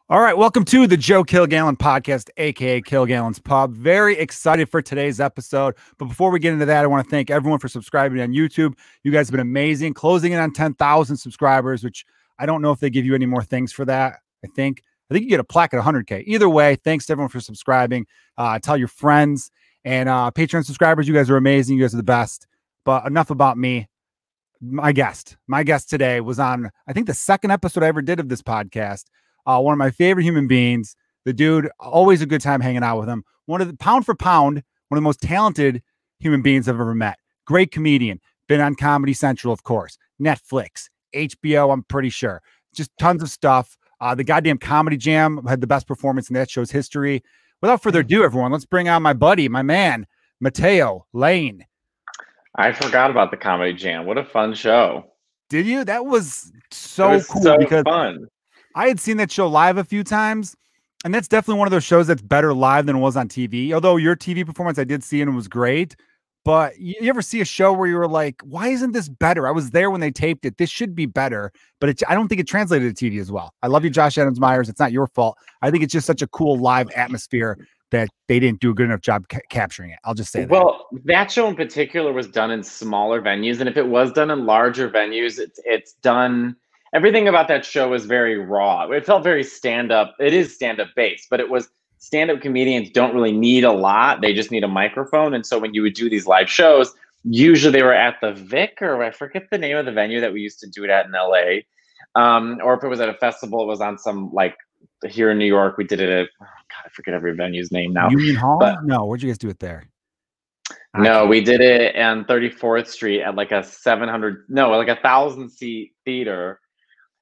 All right, welcome to the Joe Kilgallon Podcast, aka Kilgallon's Pub. Very excited for today's episode. But before we get into that, I want to thank everyone for subscribing on YouTube. You guys have been amazing. Closing in on 10,000 subscribers, which I don't know if they give you any more things for that. I think you get a plaque at 100K. Either way, thanks to everyone for subscribing. Tell your friends and Patreon subscribers. You guys are amazing. You guys are the best. But enough about me. My guest today was on, I think, the second episode I ever did of this podcast. One of my favorite human beings, the dude, always a good time hanging out with him. One of the pound for pound, one of the most talented human beings I've ever met. Great comedian, been on Comedy Central, of course, Netflix, HBO, I'm pretty sure. Just tons of stuff. The goddamn Comedy Jam had the best performance in that show's history. Without further ado, everyone, let's bring on my buddy, my man, Matteo Lane. I forgot about the Comedy Jam. What a fun show. Did you? That was so cool because fun. I had seen that show live a few times, and that's definitely one of those shows that's better live than it was on TV. Although your TV performance I did see and it was great, but you ever see a show where you were like, why isn't this better? I was there when they taped it. This should be better, but I don't think it translated to TV as well. I love you, Josh Adams Myers. It's not your fault. I think it's just such a cool live atmosphere that they didn't do a good enough job capturing it. I'll just say that. Well, that show in particular was done in smaller venues, and if it was done in larger venues, it's done. Everything about that show was very raw. It felt very stand-up. It is stand-up based, but it was stand-up comedians don't really need a lot. They just need a microphone. And so when you would do these live shows, usually they were at the Vic, or I forget the name of the venue that we used to do it at in LA. Or if it was at a festival, it was on some, like here in New York, we did it at, oh God, I forget every venue's name now. Union Hall? No, where'd you guys do it there? No, we did it on 34th Street at like a 1,000 seat theater.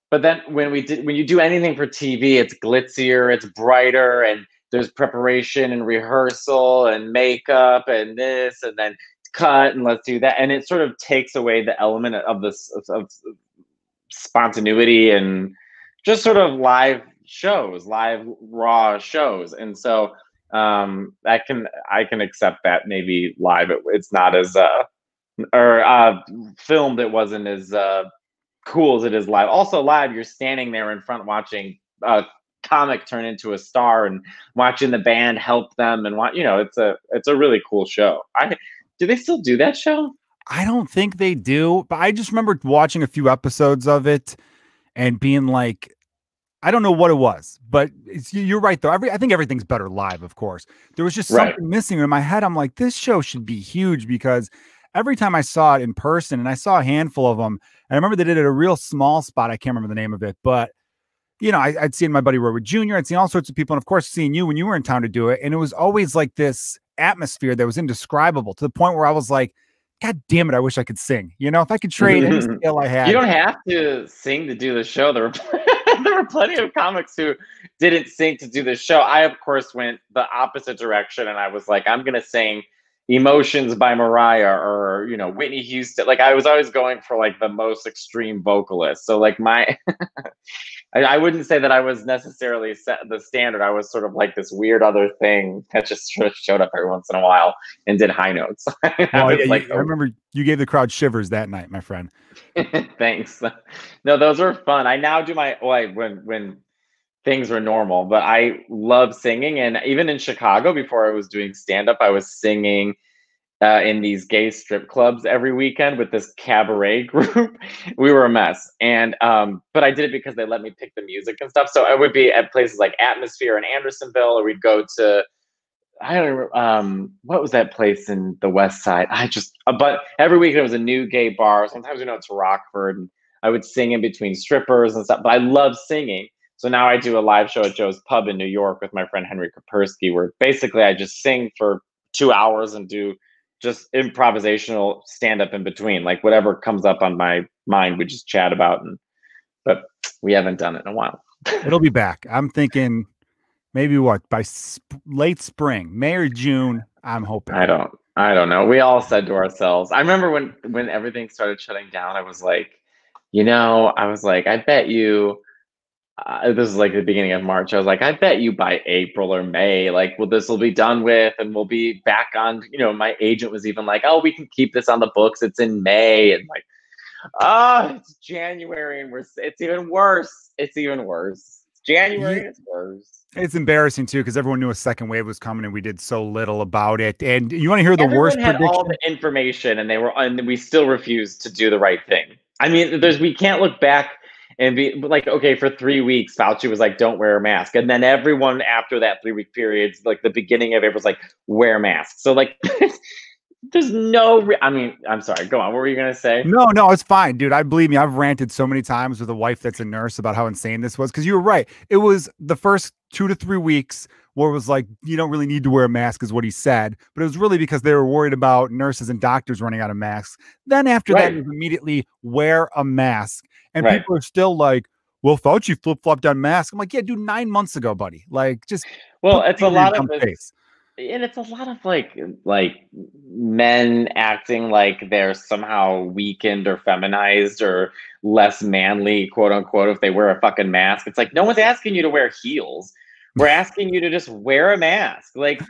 But then when you do anything for TV, it's glitzier, it's brighter, and there's preparation and rehearsal and makeup and this, and then cut and let's do that. And it sort of takes away the element of this of spontaneity and just sort of live raw shows. And so I can accept that maybe live it's not as filmed, it wasn't as cool as it is live. Also live, you're standing there in front watching a comic turn into a star and watching the band help them, and it's a really cool show. Do they still do that show? I don't think they do, but I just remember watching a few episodes of it and being like, I don't know what it was, but you're right though. I think everything's better live, of course. There was just something missing in my head. I'm like, this show should be huge, because every time I saw it in person, and I saw a handful of them, and I remember they did it at a real small spot. I can't remember the name of it, but I'd seen my buddy Robert Jr. I'd seen all sorts of people, and of course, seeing you when you were in town to do it. And it was always like this atmosphere that was indescribable, to the point where I was like, God damn it, I wish I could sing. If I could trade any skill I had. You don't have to sing to do the show. There were plenty of comics who didn't sing to do the show. I, of course, went the opposite direction, and I was like, I'm going to sing Emotions by Mariah, or Whitney Houston. Like, I was always going for like the most extreme vocalist. So like I wouldn't say that I was necessarily set the standard. I was sort of like this weird other thing that just sort of showed up every once in a while and did high notes. I remember you gave the crowd shivers that night, my friend. Thanks. No, those were fun. I now do when things were normal, but I love singing. And even in Chicago, before I was doing stand-up, I was singing in these gay strip clubs every weekend with this cabaret group. We were a mess. And but I did it because they let me pick the music and stuff. So I would be at places like Atmosphere in Andersonville, or we'd go to, I don't remember, what was that place in the West Side? But every weekend it was a new gay bar. Sometimes to Rockford, and I would sing in between strippers and stuff. But I love singing. So now I do a live show at Joe's Pub in New York with my friend Henry Kapersky, where basically I just sing for 2 hours and do just improvisational stand-up in between. Like whatever comes up on my mind, we just chat about. But we haven't done it in a while. It'll be back. I'm thinking maybe by late spring, May or June, I'm hoping. I don't know. We all said to ourselves, I remember when everything started shutting down, I was like, I bet you, this is like the beginning of March. I was like, I bet you by April or May, like, well, this will be done with, and we'll be back on. My agent was even like, oh, we can keep this on the books. It's in May, and like, it's January, and it's even worse. It's even worse. January is worse. It's embarrassing too because everyone knew a second wave was coming and we did so little about it. And you want to hear the Everyone worst had prediction? all the information and we still refused to do the right thing. I mean, we can't look back and be like, okay, for 3 weeks, Fauci was like, don't wear a mask. And then everyone after that 3-week period, like the beginning of it was like, wear masks. So like, there's I mean, I'm sorry. Go on. What were you going to say? No, it's fine, dude. I believe me. I've ranted so many times with a wife that's a nurse about how insane this was. Cause you were right. It was the first 2 to 3 weeks where it was like, you don't really need to wear a mask is what he said. But it was really because they were worried about nurses and doctors running out of masks. Then after that, it was immediately wear a mask. And people are still like, well, Fauci flip-flopped on masks. I'm like, yeah, dude, 9 months ago, buddy. Like, just it's a lot of this. And it's a lot of like men acting like they're somehow weakened or feminized or less manly, quote unquote, if they wear a fucking mask. It's like, no one's asking you to wear heels. We're asking you to just wear a mask. Like,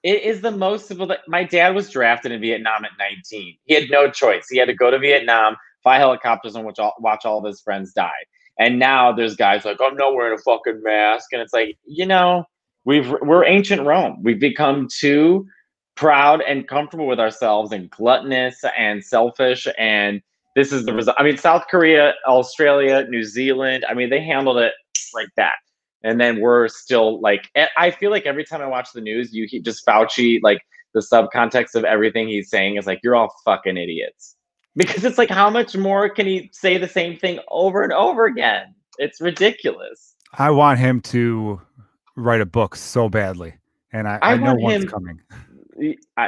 it is the most simple. My dad was drafted in Vietnam at 19. He had no choice. He had to go to Vietnam, fly helicopters, and watch all of his friends die. And now there's guys like, I'm not wearing a fucking mask. And it's like, we're ancient Rome. We've become too proud and comfortable with ourselves and gluttonous and selfish. And this is the result. I mean, South Korea, Australia, New Zealand, I mean, they handled it like that. And then we're still like, I feel like every time I watch the news, just Fauci, like the subcontext of everything he's saying is like, you're all fucking idiots. Because it's like, how much more can he say the same thing over and over again? It's ridiculous. I want him to write a book so badly, and I know one's coming.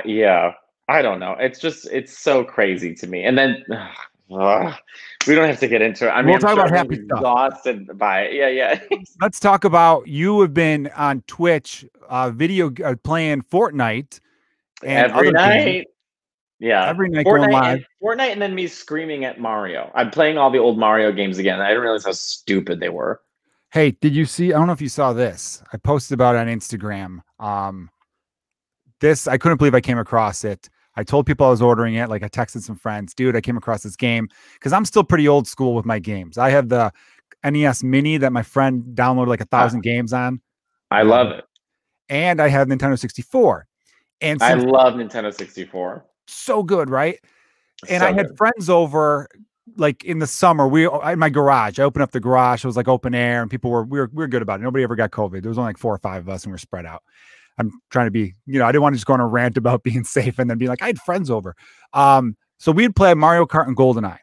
Yeah, I don't know. It's so crazy to me. And then we don't have to get into it. I mean, we'll talk about happy stuff. Exhausted by it. Yeah. Let's talk about, you have been on Twitch, playing Fortnite and every night. Games. Yeah, every night going live. Fortnite, and then me screaming at Mario. I'm playing all the old Mario games again. I didn't realize how stupid they were. Hey, did you see? I don't know if you saw this. I posted about it on Instagram. I couldn't believe I came across it. I told people I was ordering it. Like, I texted some friends, dude, I came across this game because I'm still pretty old school with my games. I have the NES Mini that my friend downloaded like 1,000 games on. I love it. And I have Nintendo 64. And I love Nintendo 64. So good, right? And I had friends over like in the summer. In my garage, I opened up the garage. It was like open air, and people we were good about it. Nobody ever got COVID. There was only like 4 or 5 of us, and we were spread out. I'm trying to be, I didn't want to just go on a rant about being safe and then be like, I had friends over. So we'd play Mario Kart and GoldenEye.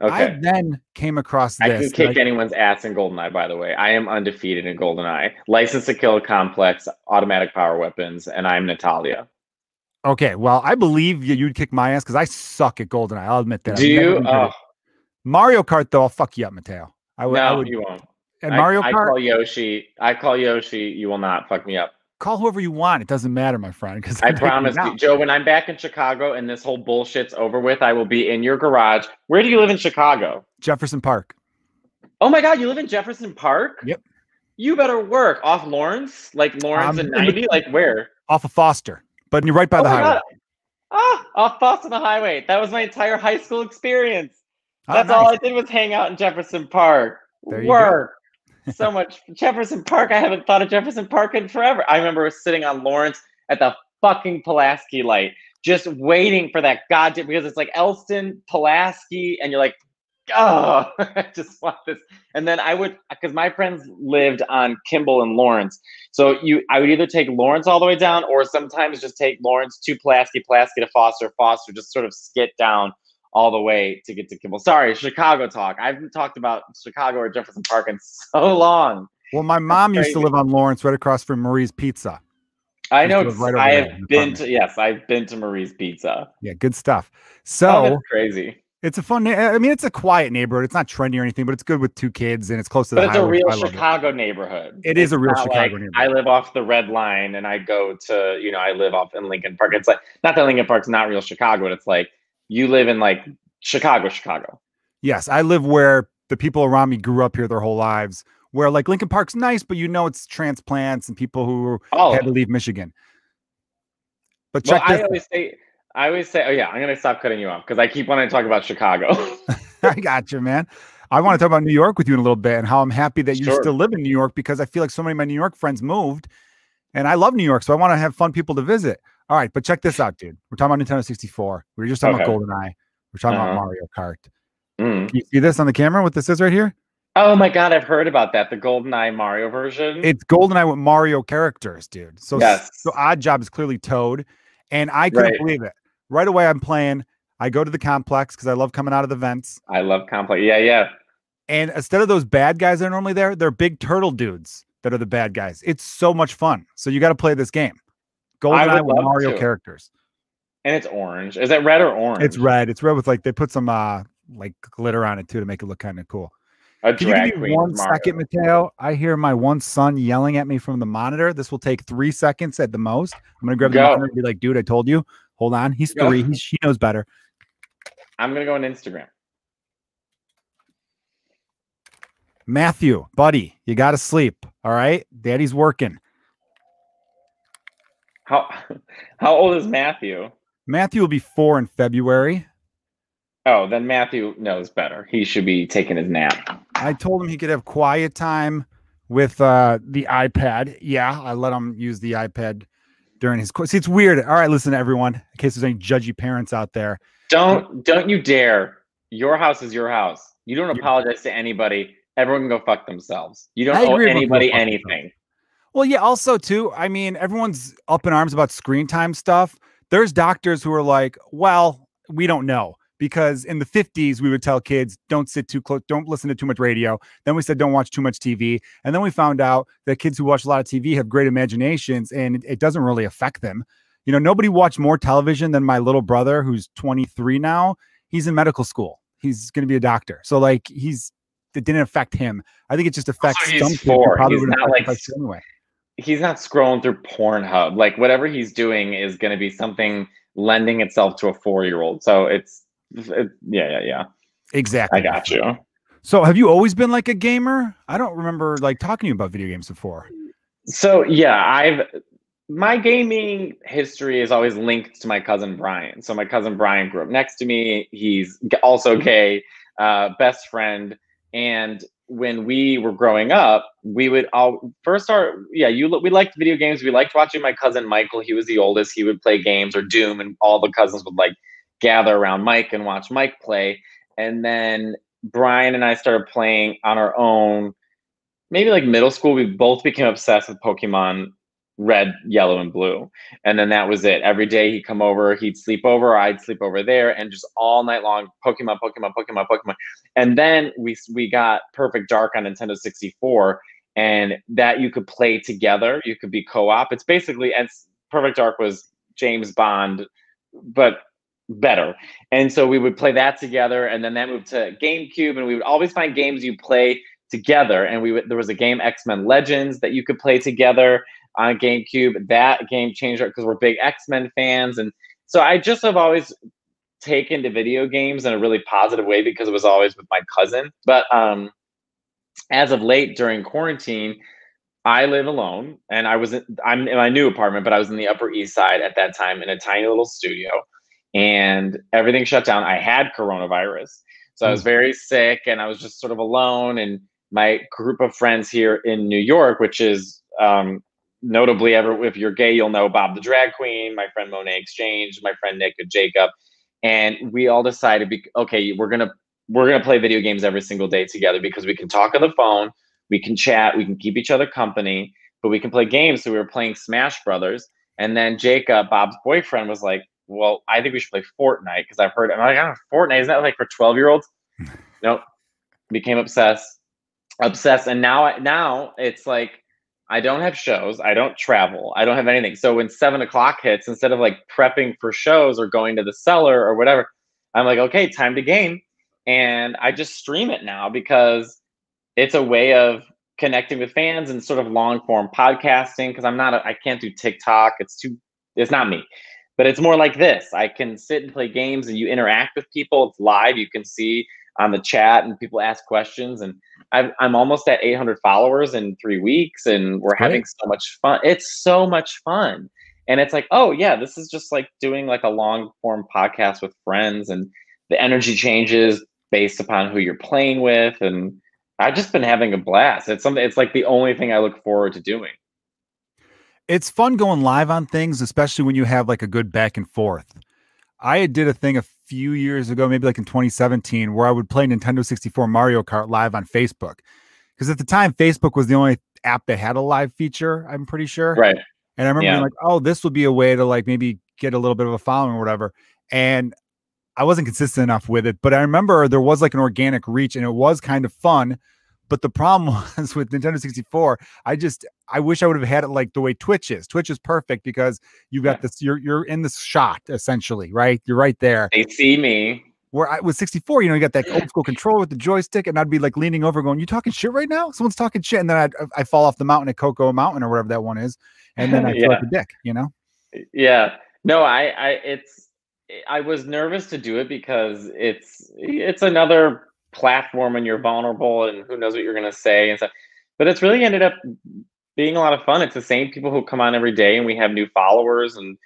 Okay. I then came across this. I can kick anyone's ass in GoldenEye, by the way. I am undefeated in GoldenEye. License to Kill complex, automatic power weapons, and I'm Natalia. Okay, well, I believe you'd kick my ass because I suck at GoldenEye. I'll admit that. Do you? Mario Kart, though, I'll fuck you up, Matteo. No, you won't. And Mario Kart? I call Yoshi. You will not fuck me up. Call whoever you want. It doesn't matter, my friend. Because I promise you, Joe, when I'm back in Chicago and this whole bullshit's over with, I will be in your garage. Where do you live in Chicago? Jefferson Park. Oh, my God. You live in Jefferson Park? Yep. You better work. Off Lawrence? Like Lawrence and 90? Like where? Off of Foster. But you're right by the highway. God. Off Foster the highway. That was my entire high school experience. That's all I did was hang out in Jefferson Park. Work. So much Jefferson Park. I haven't thought of Jefferson Park in forever. I remember sitting on Lawrence at the fucking Pulaski light, just waiting for that goddamn, because it's like Elston, Pulaski, and you're like, oh, I just want this. And then I would, because my friends lived on Kimball and Lawrence. So I would either take Lawrence all the way down, or sometimes just take Lawrence to Pulaski, Pulaski to Foster, Foster, just sort of skit down all the way to get to Kimball. Sorry, Chicago talk. I haven't talked about Chicago or Jefferson Park in so long. Well, my mom used to live on Lawrence, right across from Marie's Pizza. I know. I've been to Marie's Pizza. Yeah, good stuff. So that's crazy. It's a fun. I mean, it's a quiet neighborhood. It's not trendy or anything, but it's good with 2 kids, and it's close to the highway. But it's a real Chicago neighborhood. It is a real Chicago neighborhood. I live off the Red Line, and I go to, I live off in Lincoln Park. It's like, not that Lincoln Park's not real Chicago, but it's like you live in like Chicago. Yes, I live where the people around me grew up here their whole lives. Where like Lincoln Park's nice, but it's transplants and people who had to leave Michigan. But check this. I always say, oh yeah, I'm gonna stop cutting you off because I keep wanting to talk about Chicago. I got you, man. I want to talk about New York with you in a little bit and how I'm happy that you Sure. still live in New York, because I feel like so many of my New York friends moved and I love New York. So I want to have fun people to visit. All right. But check this out, dude. We're talking about Nintendo 64. We were just talking about GoldenEye. We're talking about Mario Kart. Can you see this on the camera? What this is right here? Oh my God, I've heard about that. The GoldenEye Mario version. It's GoldenEye with Mario characters, dude. So, yes. so Odd Job is clearly Toad. And I couldn't believe it. Right away, I'm playing. I go to the complex because I love coming out of the vents. I love complex. Yeah, yeah. And instead of those bad guys that are normally there, they're big turtle dudes that are the bad guys. It's so much fun. So you got to play this game. GoldenEye with Mario characters. And it's orange. Is it red or orange? It's red. It's red with like, they put some like glitter on it too to make it look kind of cool. Can you give me 1 second, Matteo? I hear my one son yelling at me from the monitor. This will take 3 seconds at the most. I'm going to grab the monitor and be like, dude, I told you. Hold on. He's 3. He knows better. I'm going to go on Instagram. Matthew, buddy, you got to sleep. All right. Daddy's working. How old is Matthew? Matthew will be 4 in February. Oh, then Matthew knows better. He should be taking his nap. I told him he could have quiet time with the iPad. Yeah, I let him use the iPad during his course. See, it's weird. All right, listen, everyone, in case there's any judgy parents out there. Don't you dare. Your house is your house. You don't apologize to anybody. Everyone can go fuck themselves. You don't owe anybody anything. Well, yeah, also, too, I mean, everyone's up in arms about screen time stuff. There's doctors who are like, well, we don't know. Because in the 50s, we would tell kids, don't sit too close, don't listen to too much radio. Then we said, don't watch too much TV. And then we found out that kids who watch a lot of TV have great imaginations and it doesn't really affect them. You know, nobody watched more television than my little brother, who's 23 now. He's in medical school. He's going to be a doctor. So like it didn't affect him. I think it just affects some kids. Probably he's not like anyway. He's not scrolling through Pornhub. Like whatever he's doing is going to be something lending itself to a 4-year-old. So yeah. Exactly. I got you. So have you always been like a gamer? I don't remember like talking to you about video games before. So yeah, my gaming history is always linked to my cousin Brian. So my cousin Brian grew up next to me. He's also gay, best friend. And when we were growing up, we would all first start. Yeah, we liked video games. We liked watching my cousin Michael. He was the oldest. He would play games or Doom, and all the cousins would like gather around Mike and watch Mike play. And then Brian and I started playing on our own. Maybe like middle school, we both became obsessed with Pokemon Red, Yellow, and Blue. And then that was it. Every day he'd come over, he'd sleep over, I'd sleep over there, and just all night long, Pokemon. And then we got Perfect Dark on Nintendo 64, and that you could play together. You could be co-op. It's basically, and Perfect Dark was James Bond, but better. And so we would play that together, and then that moved to GameCube, and we would always find games you play together. And there was a game, X-Men Legends, that you could play together on GameCube. That game changed because we're big X-Men fans. And so I just have always taken to video games in a really positive way because it was always with my cousin. But as of late during quarantine, I live alone, and I'm in my new apartment, but I was in the Upper East Side at that time in a tiny little studio, and everything shut down. I had coronavirus. So I was very sick, and I was just sort of alone. And my group of friends here in New York, which is notably, if you're gay, you'll know Bob the Drag Queen, my friend Monet Exchange, my friend Nick and Jacob. And we all decided, okay, we're gonna play video games every single day together because we can talk on the phone, we can chat, we can keep each other company, but we can play games. So we were playing Smash Brothers. And then Jacob, Bob's boyfriend, was like, well, I think we should play Fortnite because I've heard. I'm like, I don't know, Fortnite, isn't that like for 12-year-olds? Nope. Became obsessed. And now it's like, I don't have shows. I don't travel. I don't have anything. So when 7 o'clock hits, instead of like prepping for shows or going to the cellar or whatever, I'm like, okay, time to game. And I just stream it now because it's a way of connecting with fans and sort of long form podcasting. Because I can't do TikTok. It's not me. But it's more like this. I can sit and play games and you interact with people. It's live. You can see on the chat and people ask questions. And I'm almost at 800 followers in 3 weeks, and we're having so much fun. It's so much fun. And it's like, oh yeah, this is just like doing like a long form podcast with friends, and the energy changes based upon who you're playing with. And I've just been having a blast. It's like the only thing I look forward to doing. It's fun going live on things, especially when you have like a good back and forth. I did a thing a few years ago, maybe like in 2017, where I would play Nintendo 64 Mario Kart live on Facebook. Because at the time, Facebook was the only app that had a live feature, I'm pretty sure. Right. And I remember being like, oh, this would be a way to like maybe get a little bit of a following or whatever. And I wasn't consistent enough with it, but I remember there was like an organic reach and it was kind of fun. But the problem was with Nintendo 64, I wish I would have had it like the way Twitch is. Twitch is perfect because you've got this, you're in this shot essentially, right? You're right there. They see me. Where with 64, you got that old school control with the joystick, and I'd be like leaning over going, you talking shit right now? Someone's talking shit. And then I fall off the mountain at Cocoa Mountain or whatever that one is. And then I feel like a dick, Yeah. No, I was nervous to do it because it's another platform and you're vulnerable and who knows what you're going to say and stuff. But it's really ended up being a lot of fun. It's the same people who come on every day and we have new followers and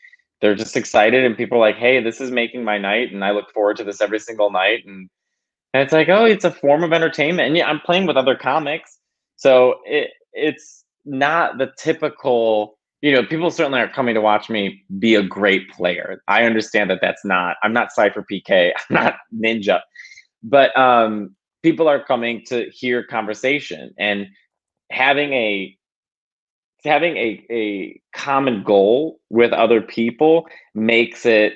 they're just excited and people are like, hey, this is making my night and I look forward to this every single night. And it's like, oh, it's a form of entertainment. And yeah, I'm playing with other comics. So it's not the typical, people certainly are coming to watch me be a great player. I understand that I'm not Cypher PK, I'm not Ninja. But people are coming to hear conversation and having a common goal with other people makes it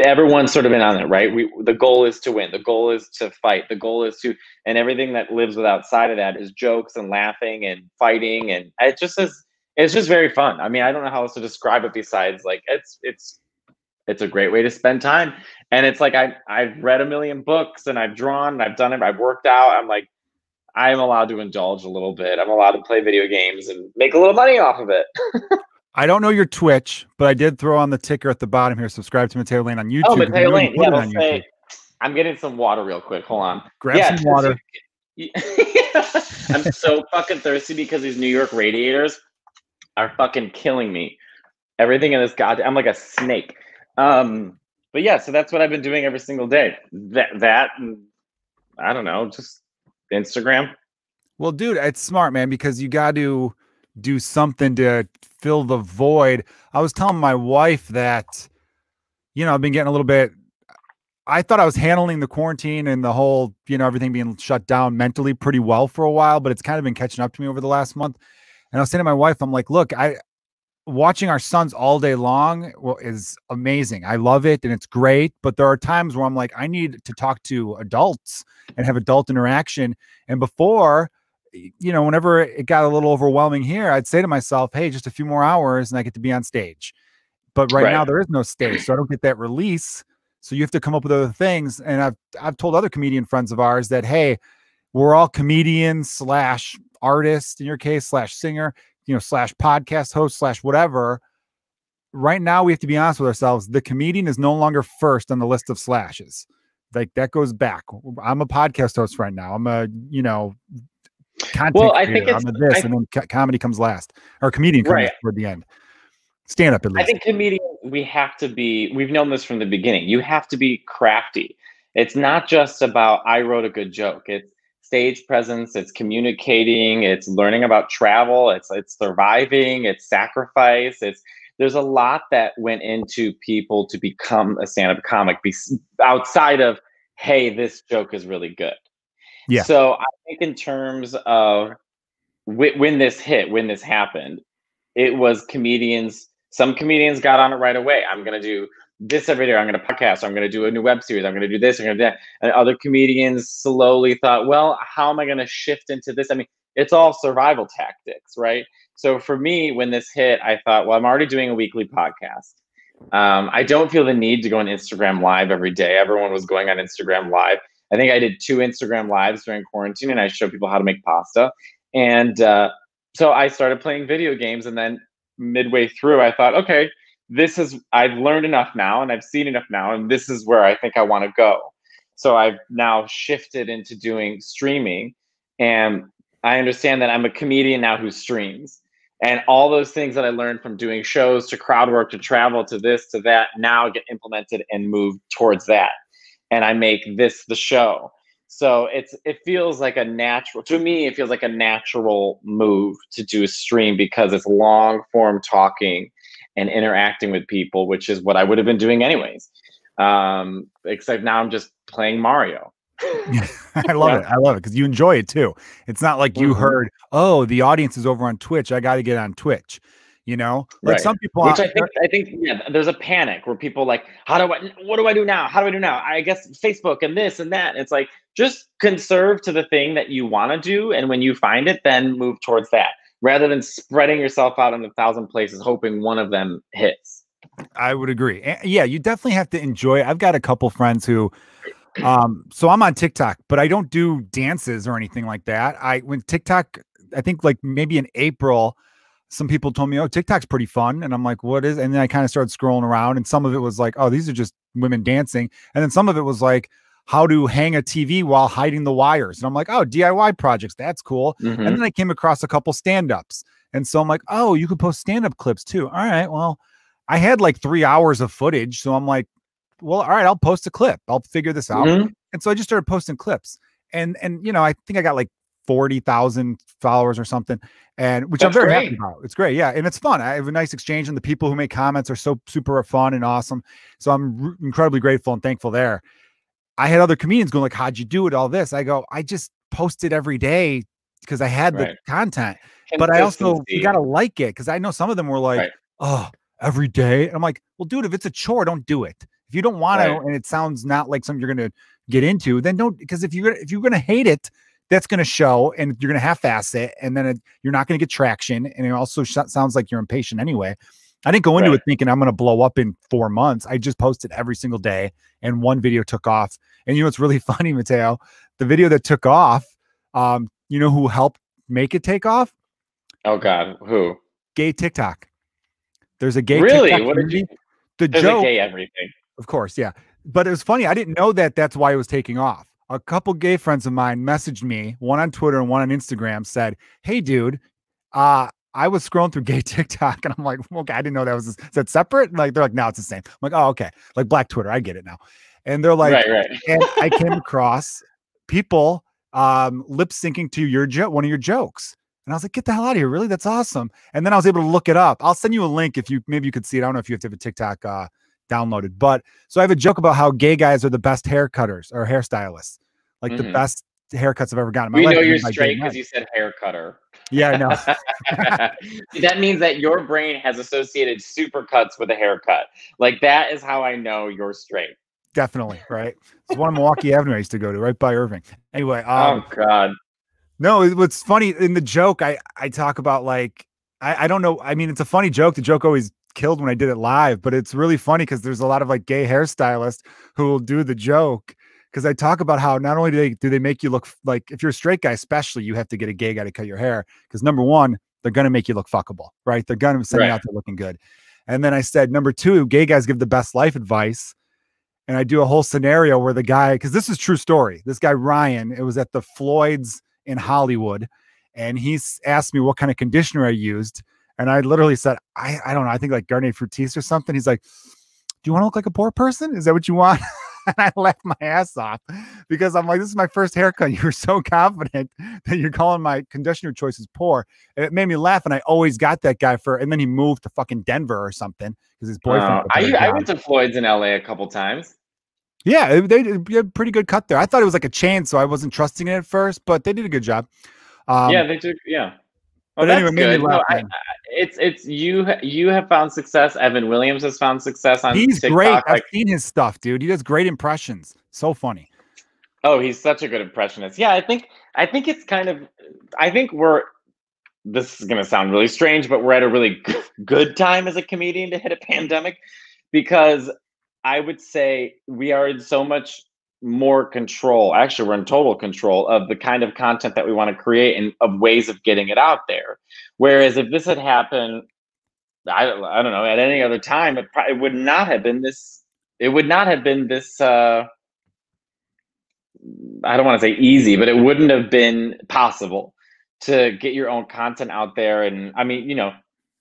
everyone's sort of in on it, right? The goal is to win. The goal is to fight. The goal is to, and everything that lives outside of that is jokes and laughing and fighting, and it's just very fun. I mean, I don't know how else to describe it besides like it's a great way to spend time. And it's like I've read a million books and I've drawn and I've done it. I've worked out. I'm like, I'm allowed to indulge a little bit. I'm allowed to play video games and make a little money off of it. I don't know your Twitch, but I did throw on the ticker at the bottom here. Subscribe to Matteo Lane on YouTube. Oh, Matteo Lane. Yeah, let's say, I'm getting some water real quick. Hold on. Grab some water. I'm so fucking thirsty because these New York radiators are fucking killing me. Everything in this I'm like a snake. But yeah, so that's what I've been doing every single day. That I don't know, just Instagram. Well, dude, it's smart, man, because you got to do something to fill the void. I was telling my wife that, I've been getting a little bit, I thought I was handling the quarantine and the whole, everything being shut down mentally pretty well for a while, but it's kind of been catching up to me over the last month. And I was saying to my wife, I'm like, look, watching our sons all day long is amazing. I love it and it's great. But there are times where I'm like, I need to talk to adults and have adult interaction. And before, whenever it got a little overwhelming here, I'd say to myself, hey, just a few more hours and I get to be on stage. But right now there is no stage. So I don't get that release. So you have to come up with other things. And I've told other comedian friends of ours that, hey, we're all comedians / artists in your case / singer, / podcast host / whatever. Right now, we have to be honest with ourselves. The comedian is no longer first on the list of slashes. Like that goes back. I'm a podcast host right now. I'm a, content creator. I think I'm a this, and then comedy comes last, or comedian comes toward the end. Stand up at least. I think comedians, we've known this from the beginning. You have to be crafty. It's not just about, I wrote a good joke. It's stage presence, it's communicating, it's learning about travel, it's surviving, it's sacrifice. There's a lot that went into people to become a stand-up comic outside of, hey, this joke is really good. Yeah. So I think in terms of when this happened, it was comedians. Some comedians got on it right away. I'm going to do this every day. I'm going to podcast. I'm going to do a new web series. I'm going to do this. I'm going to do that. And other comedians slowly thought, well, how am I going to shift into this? I mean, it's all survival tactics, right? So for me, when this hit, I thought, well, I'm already doing a weekly podcast. I don't feel the need to go on Instagram Live every day. Everyone was going on Instagram Live. I think I did 2 Instagram Lives during quarantine, and I showed people how to make pasta. And so I started playing video games, and then midway through, I thought, okay, I've learned enough now and I've seen enough now, and this is where I think I want to go. So I've now shifted into doing streaming, and I understand that I'm a comedian now who streams, and all those things that I learned from doing shows to crowd work to travel to this to that now get implemented and moved towards that. and I make this the show. So it feels like a natural, to me, it feels like a natural move to do a stream because it's long form talking and interacting with people, which is what I would have been doing anyways. Except now I'm just playing Mario. Yeah, I love it. I love it because you enjoy it too. It's not like you heard, oh, the audience is over on Twitch. I got to get on Twitch. You know, like some people, which I think, yeah, there's a panic where people like, what do I do now? How do I do now? I guess Facebook and this and that. It's like, just conserve to the thing that you want to do. And when you find it, then move towards that rather than spreading yourself out in 1,000 places, hoping one of them hits. I would agree. Yeah, you definitely have to enjoy it. I've got a couple friends who, so I'm on TikTok, but I don't do dances or anything like that. When TikTok, I think like maybe in April, some people told me, oh, TikTok's pretty fun. And I'm like, what is? And then I kind of started scrolling around and some of it was like, oh, these are just women dancing. And then some of it was like how to hang a TV while hiding the wires. And I'm like, oh, DIY projects. That's cool. And then I came across a couple stand-ups. And so I'm like, oh, you could post stand-up clips too. All right. Well, I had like 3 hours of footage. So I'm like, well, all right, I'll post a clip. I'll figure this out. And so I just started posting clips. And you know, I think I got like 40,000 followers or something, and which I'm very happy about. It's great. Yeah. And it's fun. I have a nice exchange, and the people who make comments are so super fun and awesome. So I'm incredibly grateful and thankful there. I had other comedians going like, how'd you do it? All this. I go, I just posted every day because I had the content, but I also, you got to like it. Because I know some of them were like, oh, every day. And I'm like, well, dude, if it's a chore, don't do it. If you don't want to, and it sounds not like something you're going to get into, then don't, because if you're going to hate it, that's going to show, and you're going to half-ass it, and then you're not going to get traction, and it also sounds like you're impatient anyway. I didn't go into it thinking I'm going to blow up in 4 months. I just posted every single day, and one video took off. And you know what's really funny, Matteo? The video that took off, you know who helped make it take off? Oh God, who? Gay TikTok. There's a gay really? TikTok what did you? The joke, gay everything. of course, yeah. But it was funny. I didn't know that that's why it was taking off. A couple gay friends of mine messaged me, one on Twitter and one on Instagram, said, hey, dude, I was scrolling through gay TikTok, and I'm like, okay, I didn't know that was, is that separate? And like, they're like, no, it's the same. I'm like, oh, okay. Like Black Twitter. I get it now. And they're like, and I came across people lip syncing to one of your jokes. And I was like, get the hell out of here. Really? That's awesome. And then I was able to look it up. I'll send you a link if maybe you could see it. I don't know if you have to have a TikTok downloaded, but so I have a joke about how gay guys are the best hair cutters or hairstylists, like the best haircuts I've ever gotten. We know you're straight because you said hair cutter. Yeah, I know. That means that your brain has associated supercuts with a haircut. Like that is how I know you're straight. Definitely, right? It's one on Milwaukee Avenue I used to go to, right by Irving. Anyway, oh God. No, what's funny in the joke, I talk about like I don't know. I mean, it's a funny joke. The joke always killed when I did it live, but it's really funny because there's a lot of like gay hairstylists who will do the joke. Because I talk about how not only do they make you look like, if you're a straight guy, especially, you have to get a gay guy to cut your hair. Because number one, they're going to make you look fuckable, right? They're going to send you out there looking good. And then I said, number two, gay guys give the best life advice. And I do a whole scenario where the guy, because this is true story. This guy, Ryan, it was at the Floyd's in Hollywood. And he's asked me what kind of conditioner I used. And I literally said, I don't know. I think like Garnier Fructis or something. He's like, do you want to look like a poor person? Is that what you want? And I laughed my ass off because I'm like, this is my first haircut. You were so confident that you're calling my conditioner choices poor. And it made me laugh. And I always got that guy and then he moved to fucking Denver or something because his boyfriend. I went to Floyd's in LA a couple times. Yeah, they did a pretty good cut there. I thought it was like a chain, so I wasn't trusting it at first, but they did a good job. Yeah, they did. Yeah. Well, but anyway, good. No, it's you have found success. Evan Williams has found success on He's TikTok. Great. I've seen his stuff, dude. He does great impressions. So funny. Oh, he's such a good impressionist. Yeah, I think it's kind of, this is going to sound really strange, but we're at a really good time as a comedian to hit a pandemic, because I would say we are in so much more control. Actually, we're in total control of the kind of content that we want to create and of ways of getting it out there. Whereas if this had happened, I don't know, at any other time, it would not have been this. It would not have been this. I don't want to say easy, but it wouldn't have been possible to get your own content out there. And I mean, you know,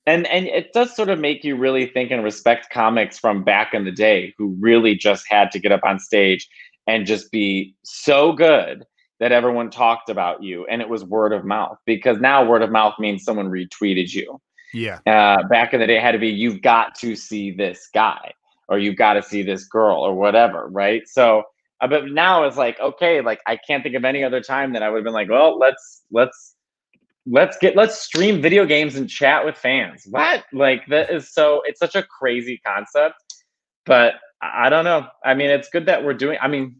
and it does sort of make you really think and respect comics from back in the day who really just had to get up on stage and just be so good that everyone talked about you, and it was word of mouth, because now word of mouth means someone retweeted you. Yeah. Back in the day, it had to be, you've got to see this guy, or you've got to see this girl, or whatever, right? So, but now it's like, okay, like I can't think of any other time that I would have been like, well, let's stream video games and chat with fans. What? Like that is so, it's such a crazy concept, but I don't know. I mean, it's good that we're doing, I mean,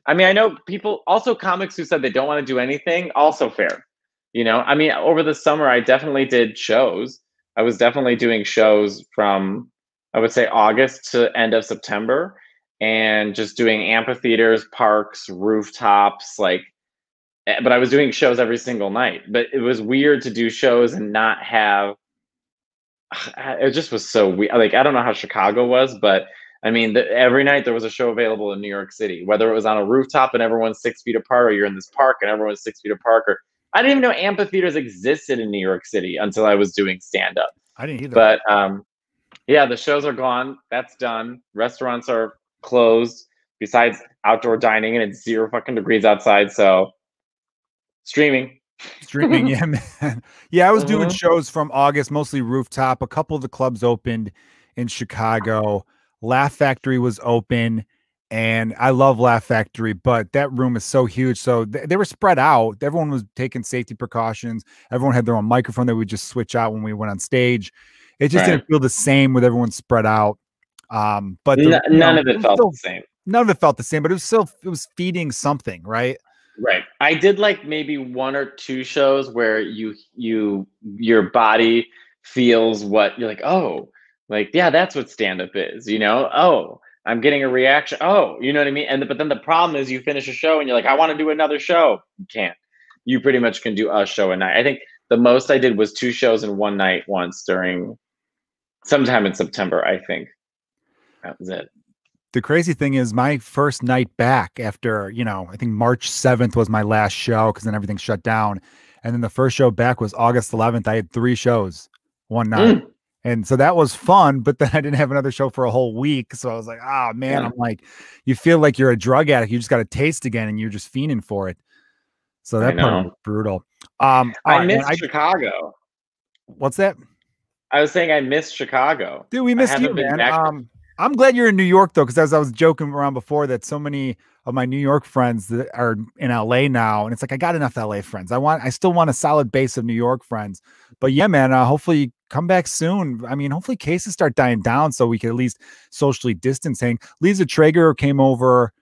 I know people, also comics who said they don't want to do anything, also fair. You know, I mean, over the summer, I definitely did shows. I was definitely doing shows from, I would say, August to end of September, and just doing amphitheaters, parks, rooftops, like, but I was doing shows every single night. But it was weird to do shows and not have, it just was so weird. Like, I don't know how Chicago was, but I mean, every night there was a show available in New York City, whether it was on a rooftop and everyone's 6 feet apart, or you're in this park and everyone's 6 feet apart, or I didn't even know amphitheaters existed in New York City until I was doing stand up. I didn't either. But yeah, the shows are gone. That's done. Restaurants are closed, besides outdoor dining, and it's 0 fucking degrees outside. So streaming. Yeah, man. Yeah, I was doing shows from August, mostly rooftop. A couple of the clubs opened in Chicago. Laugh Factory was open, and I love Laugh Factory, but that room is so huge. So they were spread out. Everyone was taking safety precautions. Everyone had their own microphone that we just switch out when we went on stage. It just didn't feel the same with everyone spread out. But none of it felt the same. None of it felt the same, but it was feeding something, right? Right. I did like maybe 1 or 2 shows where your body feels what you're like, oh, like, yeah, that's what stand-up is, you know? Oh, I'm getting a reaction. Oh, you know what I mean? But then the problem is you finish a show and you're like, I want to do another show. You can't. You pretty much can do a show a night. I think the most I did was 2 shows in one night once during sometime in September, I think. That was it. The crazy thing is, my first night back after, I think March 7th was my last show, because then everything shut down. And then the first show back was August 11th. I had 3 shows one night. And so that was fun, but then I didn't have another show for a whole week. So I was like, oh man, I'm like, you feel like you're a drug addict. You just got to taste again, and you're just fiending for it. So that part was brutal. I miss Chicago. What's that? I was saying I miss Chicago. Dude, we missed you, man. I'm glad you're in New York, though, because as I was joking around before, that so many of my New York friends that are in LA now, and it's like, I got enough LA friends. I still want a solid base of New York friends. But yeah, man, hopefully you come back soon. I mean, hopefully cases start dying down so we can at least socially distance hang. Lisa Traeger came over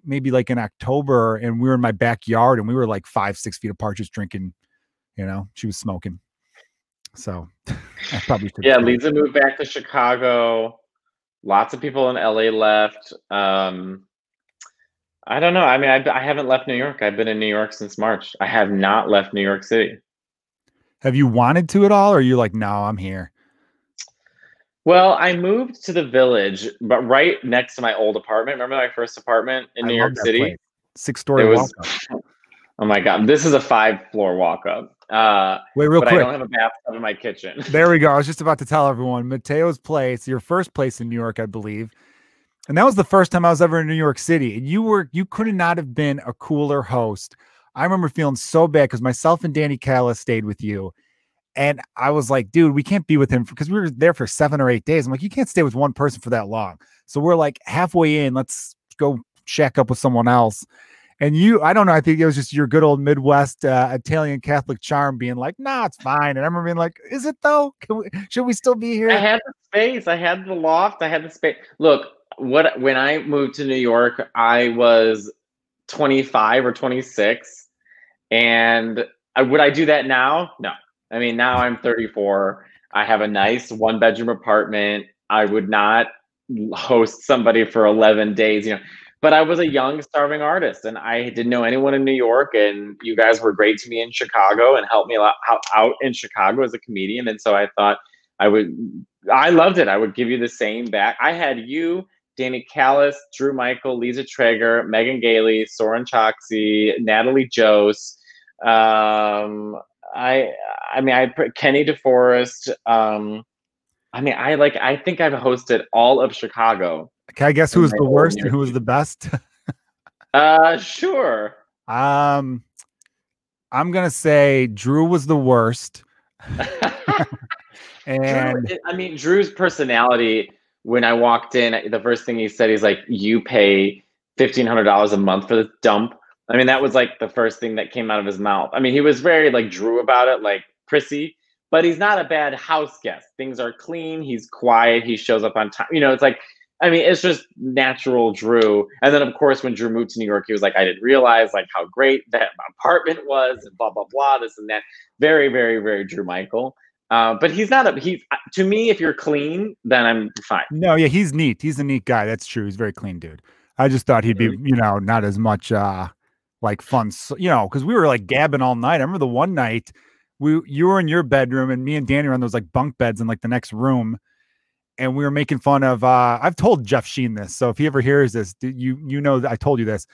maybe like in October, and we were in my backyard, and we were like 5-6 feet apart, just drinking. She was smoking. So I probably should. Yeah, Lisa moved back to Chicago. Lots of people in LA left. I don't know. I mean, I haven't left New York. I've been in New York since March. I have not left New York City. Have you wanted to at all, or are you like, no, I'm here? Well, I moved to the Village, but right next to my old apartment. Remember my first apartment in New York City? Place. 6-story walk-up. Oh my God. This is a 5-floor walk-up. Wait, real quick. I don't have a bathtub in my kitchen. There we go. I was just about to tell everyone, Matteo's place, your first place in New York, I believe. And that was the first time I was ever in New York City. And you could not have been a cooler host. I remember feeling so bad because myself and Danny Callis stayed with you. And I was like, dude, we can't be with him because we were there for 7 or 8 days. I'm like, you can't stay with one person for that long. So we're like halfway in, let's go shack up with someone else. And I don't know, I think it was just your good old Midwest Italian Catholic charm being like, nah, it's fine. And I remember being like, is it though? Should we still be here? I had the space. I had the loft. I had the space. Look, when I moved to New York, I was 25 or 26. And would I do that now? No. I mean, now I'm 34. I have a nice 1-bedroom apartment. I would not host somebody for 11 days, But I was a young, starving artist, and I didn't know anyone in New York, and you guys were great to me in Chicago and helped me a lot out in Chicago as a comedian. And so I thought I loved it. I would give you the same back. I had you, Danny Callis, Drew Michael, Lisa Traeger, Megan Gailey, Soren Choksi, Natalie Jose. Kenny DeForest. I think I've hosted all of Chicago. Can I guess who was the worst and who was the best? Sure. I'm gonna say Drew was the worst. And Drew's personality, when I walked in, the first thing he said, he's like, you pay $1,500 a month for this dump. I mean, that was like the first thing that came out of his mouth. I mean, he was very like Drew about it, like prissy, but he's not a bad house guest. Things are clean. He's quiet. He shows up on time. It's like, I mean, it's just natural Drew. And then, of course, when Drew moved to New York, he was like, I didn't realize like how great that apartment was and blah, blah, blah, this and that. Very, very, very Drew Michael. But he's to me, if you're clean, then I'm fine. No, yeah, he's neat. He's a neat guy. That's true. He's a very clean dude. I just thought he'd be, not as much like fun, because we were like gabbing all night. I remember the one night you were in your bedroom and me and Danny were on those like bunk beds in like the next room. And we were making fun of, I've told Jeff Sheen this. So if he ever hears this, I told you this.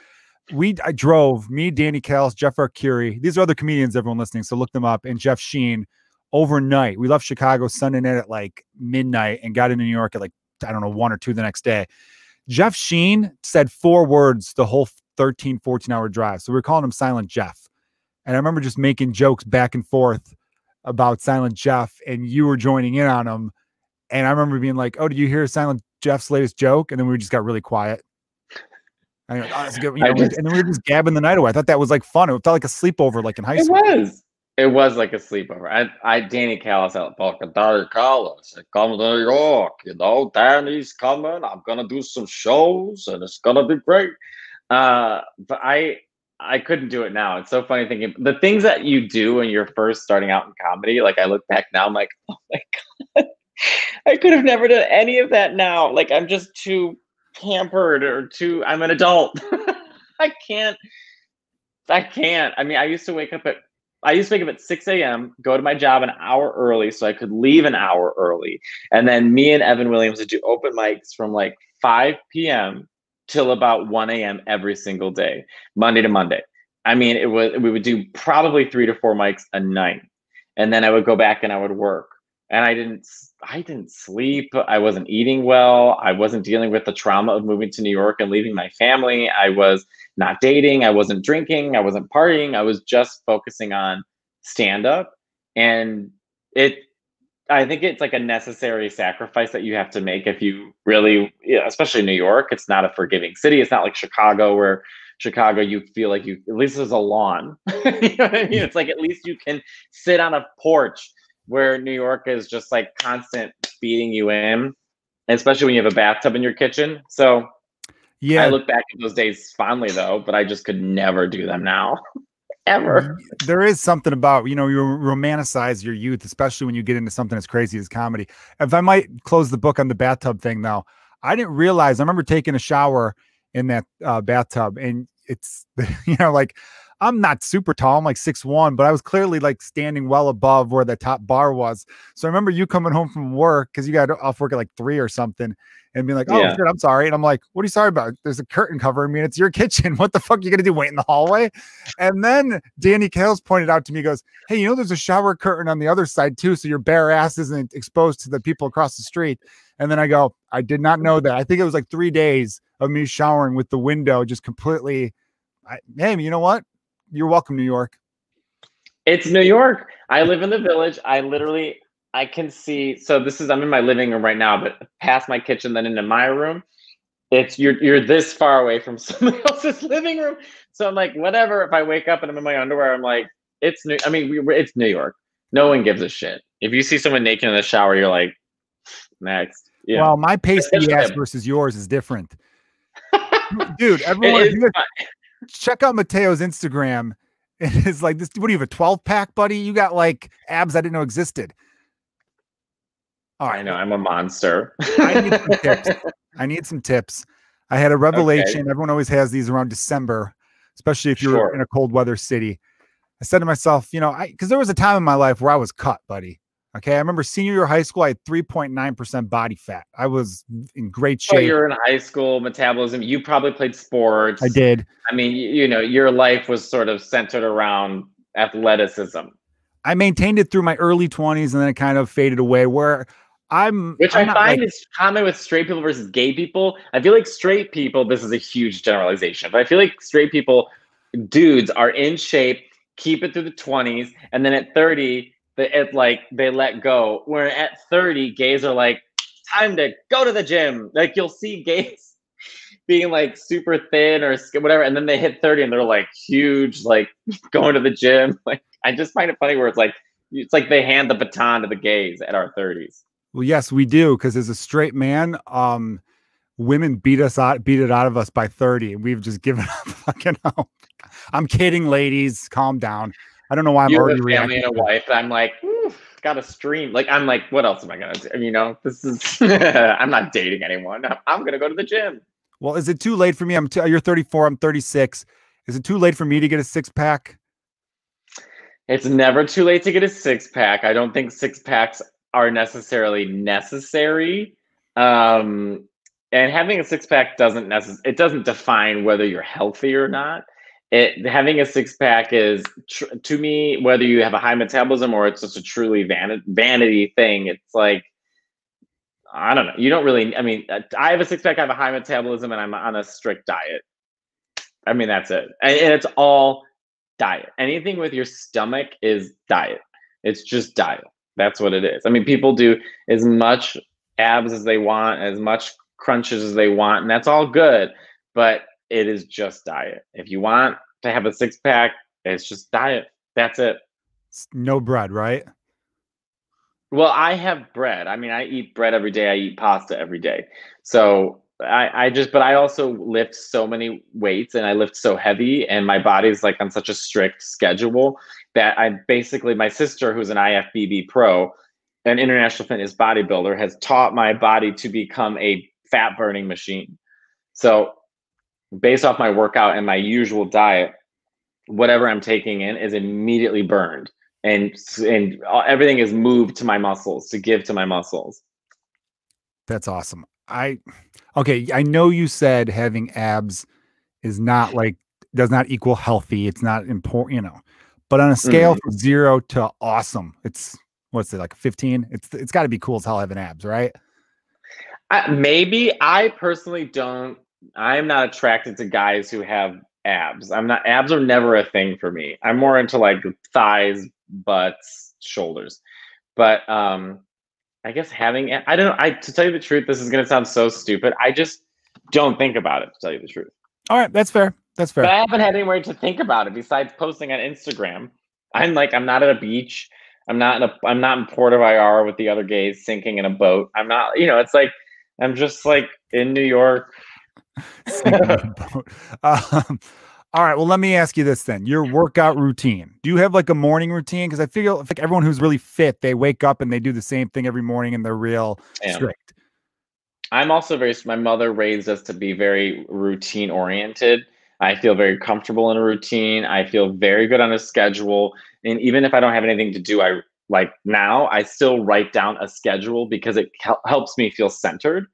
I drove, me, Danny Callis, Jeff Arcuri. These are other comedians, everyone listening. So look them up. And Jeff Sheen overnight. We left Chicago Sunday night at like midnight and got into New York at like, I don't know, 1 or 2 the next day. Jeff Sheen said 4 words the whole 13, 14-hour drive. So we were calling him Silent Jeff. And I remember just making jokes back and forth about Silent Jeff, and you were joining in on them. And I remember being like, oh, did you hear Silent Jeff's latest joke? And then we just got really quiet. And, like, oh, that's good. And then we were just gabbing the night away. I thought that was like fun. It felt like a sleepover, like in high school. It was like a sleepover. Danny Callis out fucking Danny Callis. Come to New York, Danny's coming. I'm gonna do some shows and it's gonna be great. But I couldn't do it now. It's so funny thinking the things that you do when you're first starting out in comedy. Like I look back now, I'm like, oh my God. I could have never done any of that now. Like I'm just too pampered I'm an adult. I can't. I mean, I used to wake up at 6 a.m., go to my job an hour early so I could leave an hour early. And then me and Evan Williams would do open mics from like 5 p.m. till about 1 a.m. every single day, Monday to Monday. I mean, we would do probably 3 to 4 mics a night. And then I would go back and I would work. And I didn't sleep. I wasn't eating well. I wasn't dealing with the trauma of moving to New York and leaving my family. I was not dating. I wasn't drinking. I wasn't partying. I was just focusing on stand-up. And I think it's like a necessary sacrifice that you have to make if you really, especially New York, it's not a forgiving city. It's not like Chicago, where Chicago, you feel like at least there's a lawn. You know what I mean? It's like, at least you can sit on a porch, where New York is just like constant beating you in, especially when you have a bathtub in your kitchen. So yeah, I look back at those days fondly though, but I just could never do them now. Ever. There is something about, you romanticize your youth, especially when you get into something as crazy as comedy. If I might close the book on the bathtub thing though, I didn't realize, I remember taking a shower in that bathtub, and it's, like, I'm not super tall. I'm like 6'1", but I was clearly like standing well above where the top bar was. So I remember you coming home from work, because you got off work at like 3 or something, and being like, oh, shit, I'm sorry. And I'm like, what are you sorry about? There's a curtain covering me and it's your kitchen. What the fuck are you going to do? Wait in the hallway? And then Danny Callis pointed out to me, goes, hey, there's a shower curtain on the other side too, so your bare ass isn't exposed to the people across the street. And then I go, I did not know that. I think it was like 3 days of me showering with the window just completely. Hey, you know what? You're welcome, New York. It's New York. I live in the Village. I can see. So I'm in my living room right now, but past my kitchen, then into my room, you're this far away from somebody else's living room. So I'm like, whatever. If I wake up and I'm in my underwear, I'm like, it's New York. No one gives a shit. If you see someone naked in the shower, you're like, next. Yeah. Well, my pasty ass versus yours is different. Dude, everyone check out Matteo's Instagram. It's like this. What do you have, a 12-pack, buddy? You got like abs I didn't know existed. All right. I know, I'm a monster. I need some tips. I had a revelation. Okay. Everyone always has these around December, especially if you're in a cold weather city. I said to myself, because there was a time in my life where I was cut, buddy. Okay. I remember senior year of high school, I had 3.9% body fat. I was in great shape. Oh, you're in high school, metabolism. You probably played sports. I did. I mean, your life was sort of centered around athleticism. I maintained it through my early 20s, and then it kind of faded away, where Which I'm I not find like, is common with straight people versus gay people. I feel like straight people, this is a huge generalization, but I feel like straight people, dudes, are in shape, keep it through the 20s, and then at 30, they let go. Where at 30, gays are like, time to go to the gym. Like you'll see gays being like super thin or whatever, and then they hit 30 and they're like huge, like going to the gym. Like I just find it funny where it's like they hand the baton to the gays at our 30s. well, yes, we do. Cause as a straight man, women beat it out of us by 30. And we've just given up fucking hope. I'm kidding, ladies. Calm down. I don't know why I'm You have already a family reacting. and a wife. I'm like, got to stream. Like, I'm like, what else am I gonna do? You know, this is. I'm not dating anyone. I'm gonna go to the gym. Well, is it too late for me? You're 34. I'm 36. Is it too late for me to get a 6-pack? It's never too late to get a 6-pack. I don't think 6-packs are necessarily necessary. And having a 6-pack it doesn't define whether you're healthy or not. Having a 6-pack is to me, whether you have a high metabolism or it's just a truly vanity thing. It's like, I don't know. You don't really. I mean, I have a 6-pack. I have a high metabolism, and I'm on a strict diet. I mean, that's it, and it's all diet. Anything with your stomach is diet. It's just diet. That's what it is. I mean, people do as much abs as they want, as much crunches as they want, and that's all good. But it is just diet. If you want to have a 6-pack, it's just diet. That's it. It's no bread, right? Well, I have bread. I mean, I eat bread every day. I eat pasta every day. So but I also lift so many weights and I lift so heavy and my body's like on such a strict schedule that my sister, who's an IFBB pro, an international fitness bodybuilder, has taught my body to become a fat burning machine. So based off my workout and my usual diet, whatever I'm taking in is immediately burned. And everything is moved to my muscles to give to my muscles. That's awesome. Okay, I know you said having abs is not like does not equal healthy. It's not important, you know. But on a scale from 0 to awesome, it's what's it like 15? It's got to be cool as hell having abs, right? Maybe. I personally don't. I'm not attracted to guys who have abs. Abs are never a thing for me. I'm more into like thighs, butts, shoulders. But I guess I don't know. To tell you the truth, this is going to sound so stupid. I just don't think about it, to tell you the truth. All right, that's fair. That's fair. But I haven't had anywhere to think about it besides posting on Instagram. I'm not at a beach. I'm not in Puerto Vallarta with the other gays sinking in a boat. I'm not, it's like I'm just like in New York. All right. Well, let me ask you this then. Your workout routine. Do you have like a morning routine? Because I feel like everyone who's really fit, they wake up and they do the same thing every morning and they're real strict. I'm also my mother raised us to be very routine oriented. I feel very comfortable in a routine. I feel very good on a schedule. And even if I don't have anything to do, I still write down a schedule because it helps me feel centered.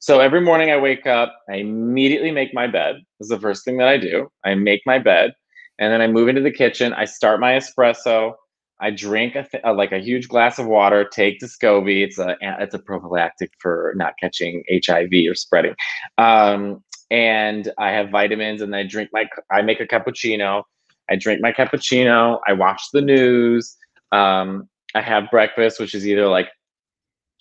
So every morning I wake up, I immediately make my bed. This is the first thing that I do. I make my bed and then I move into the kitchen. I start my espresso. I drink a huge glass of water, take Descovy. It's a prophylactic for not catching HIV or spreading. And I have vitamins and I make a cappuccino. I drink my cappuccino. I watch the news. I have breakfast, which is either like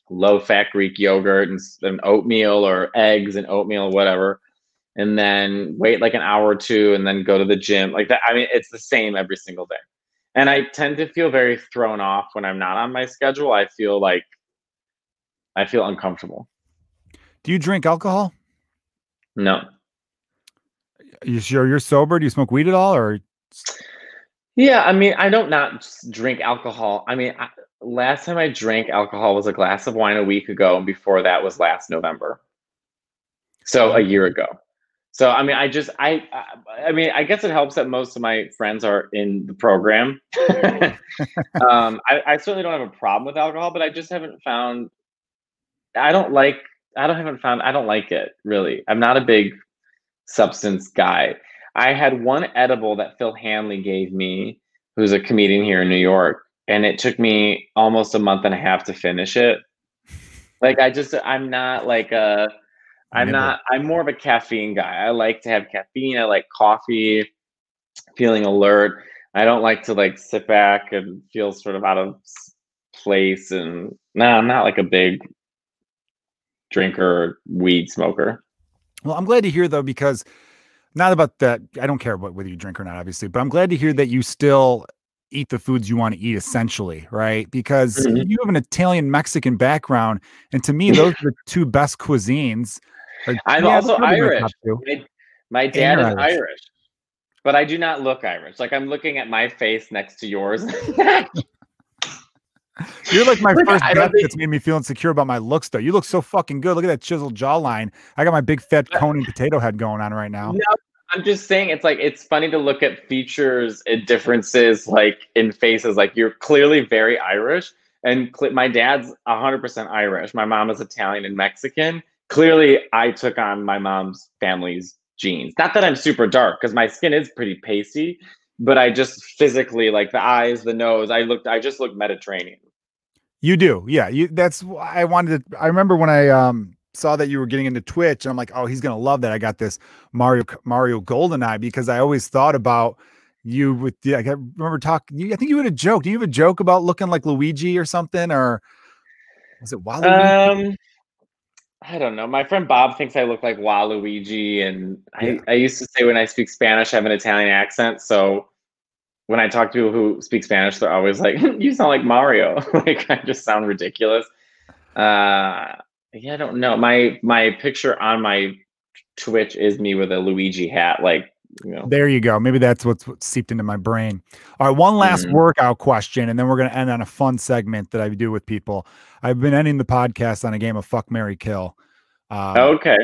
low-fat Greek yogurt and oatmeal or eggs and oatmeal, whatever. And then wait like an hour or two and then go to the gym like that. I mean, it's the same every single day. And I tend to feel very thrown off when I'm not on my schedule. I feel uncomfortable. Do you drink alcohol? No. Are you sure you're sober? Do you smoke weed at all? Or yeah, I mean, I don't not just drink alcohol. I mean, last time I drank alcohol was a glass of wine a week ago, and before that was last November. So a year ago. So I mean, I guess it helps that most of my friends are in the program. I certainly don't have a problem with alcohol, but I just haven't found. I don't like it really. I'm not a big substance guy. I had one edible that Phil Hanley gave me, who's a comedian here in New York, and it took me almost a month and a half to finish it. Like I'm not like I'm more of a caffeine guy. I like to have caffeine. I like coffee, feeling alert. I don't like to like sit back and feel sort of out of place. And no, I'm not like a big drinker or weed smoker. Well, I'm glad to hear though, because not about that. I don't care about whether you drink or not, obviously, but I'm glad to hear that you still eat the foods you want to eat, essentially, right? Because Mhm. you have an Italian Mexican background, and to me, those are the two best cuisines. Or I'm yeah, those also are probably my Irish. top two. My And dad you're is Irish. Irish, but I do not look Irish. Like I'm looking at my face next to yours. You're like my Like first I guest don't think that's made me feel insecure about my looks, though. You look so fucking good. Look at that chiseled jawline. I got my big fat Conan potato head going on right now. no, I'm just saying it's like it's funny to look at features and differences like in faces. Like you're clearly very Irish, and my dad's 100% Irish. My mom is Italian and Mexican. Clearly, I took on my mom's family's genes. Not that I'm super dark because my skin is pretty pasty, but I just physically like the eyes, the nose. I just look Mediterranean. You do, yeah. That's why I wanted to. I remember when I saw that you were getting into Twitch, and I'm like, oh, he's gonna love that. I got this Mario Goldeneye because I always thought about you with the. I remember talking. I think you had a joke. Do you have a joke about looking like Luigi or something, or was it Waluigi? Um, I don't know. My friend Bob thinks I look like Waluigi, and Yeah. I used to say when I speak Spanish, I have an Italian accent. So when I talk to people who speak Spanish, they're always like, "You sound like Mario." Like I just sound ridiculous. Yeah, I don't know. My picture on my Twitch is me with a Luigi hat, like you know. There you go. Maybe that's what seeped into my brain. All right, one last Mhm. workout question, and then we're going to end on a fun segment that I do with people. I've been ending the podcast on a game of Fuck, Marry, Kill. Um, Okay.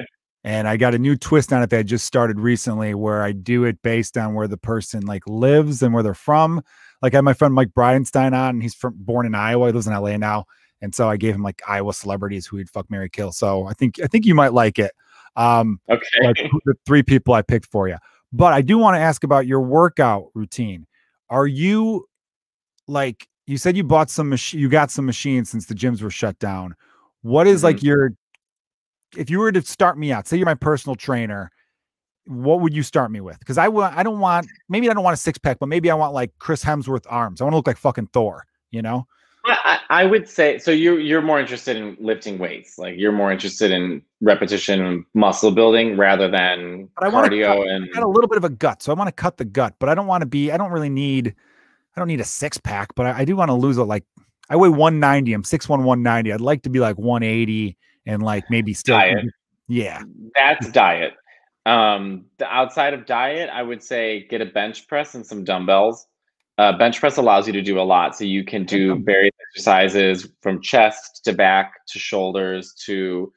and I got a new twist on it that I just started recently where I do it based on where the person like lives and where they're from. Like I had my friend Mike Bridenstine on, and he's born in Iowa. He lives in LA now. And so I gave him like Iowa celebrities who he'd fuck, marry, kill. So I think you might like it. Like Okay. the three people I picked for you. But I do want to ask about your workout routine. Are you like you said you bought you got some machines since the gyms were shut down. What is like Mhm. your if you were to start me out, say you're my personal trainer, what would you start me with? Because I don't want maybe I don't want a six pack, but maybe I want like Chris Hemsworth arms. I want to look like fucking Thor, you know? I would say so. You're more interested in lifting weights, like you're more interested in repetition and muscle building rather than But I want to cut. cardio I got a and little bit of a gut, so I want to cut the gut, but I don't want to be. I don't really need. I don't need a six pack, but I do want to lose it. Like I weigh 190. I'm 6'1", 190. I'd like to be like 180 and like maybe still. diet. Yeah. That's diet. The outside of diet, I would say get a bench press and some dumbbells. Bench press allows you to do a lot, so you can do various exercises from chest to back to shoulders to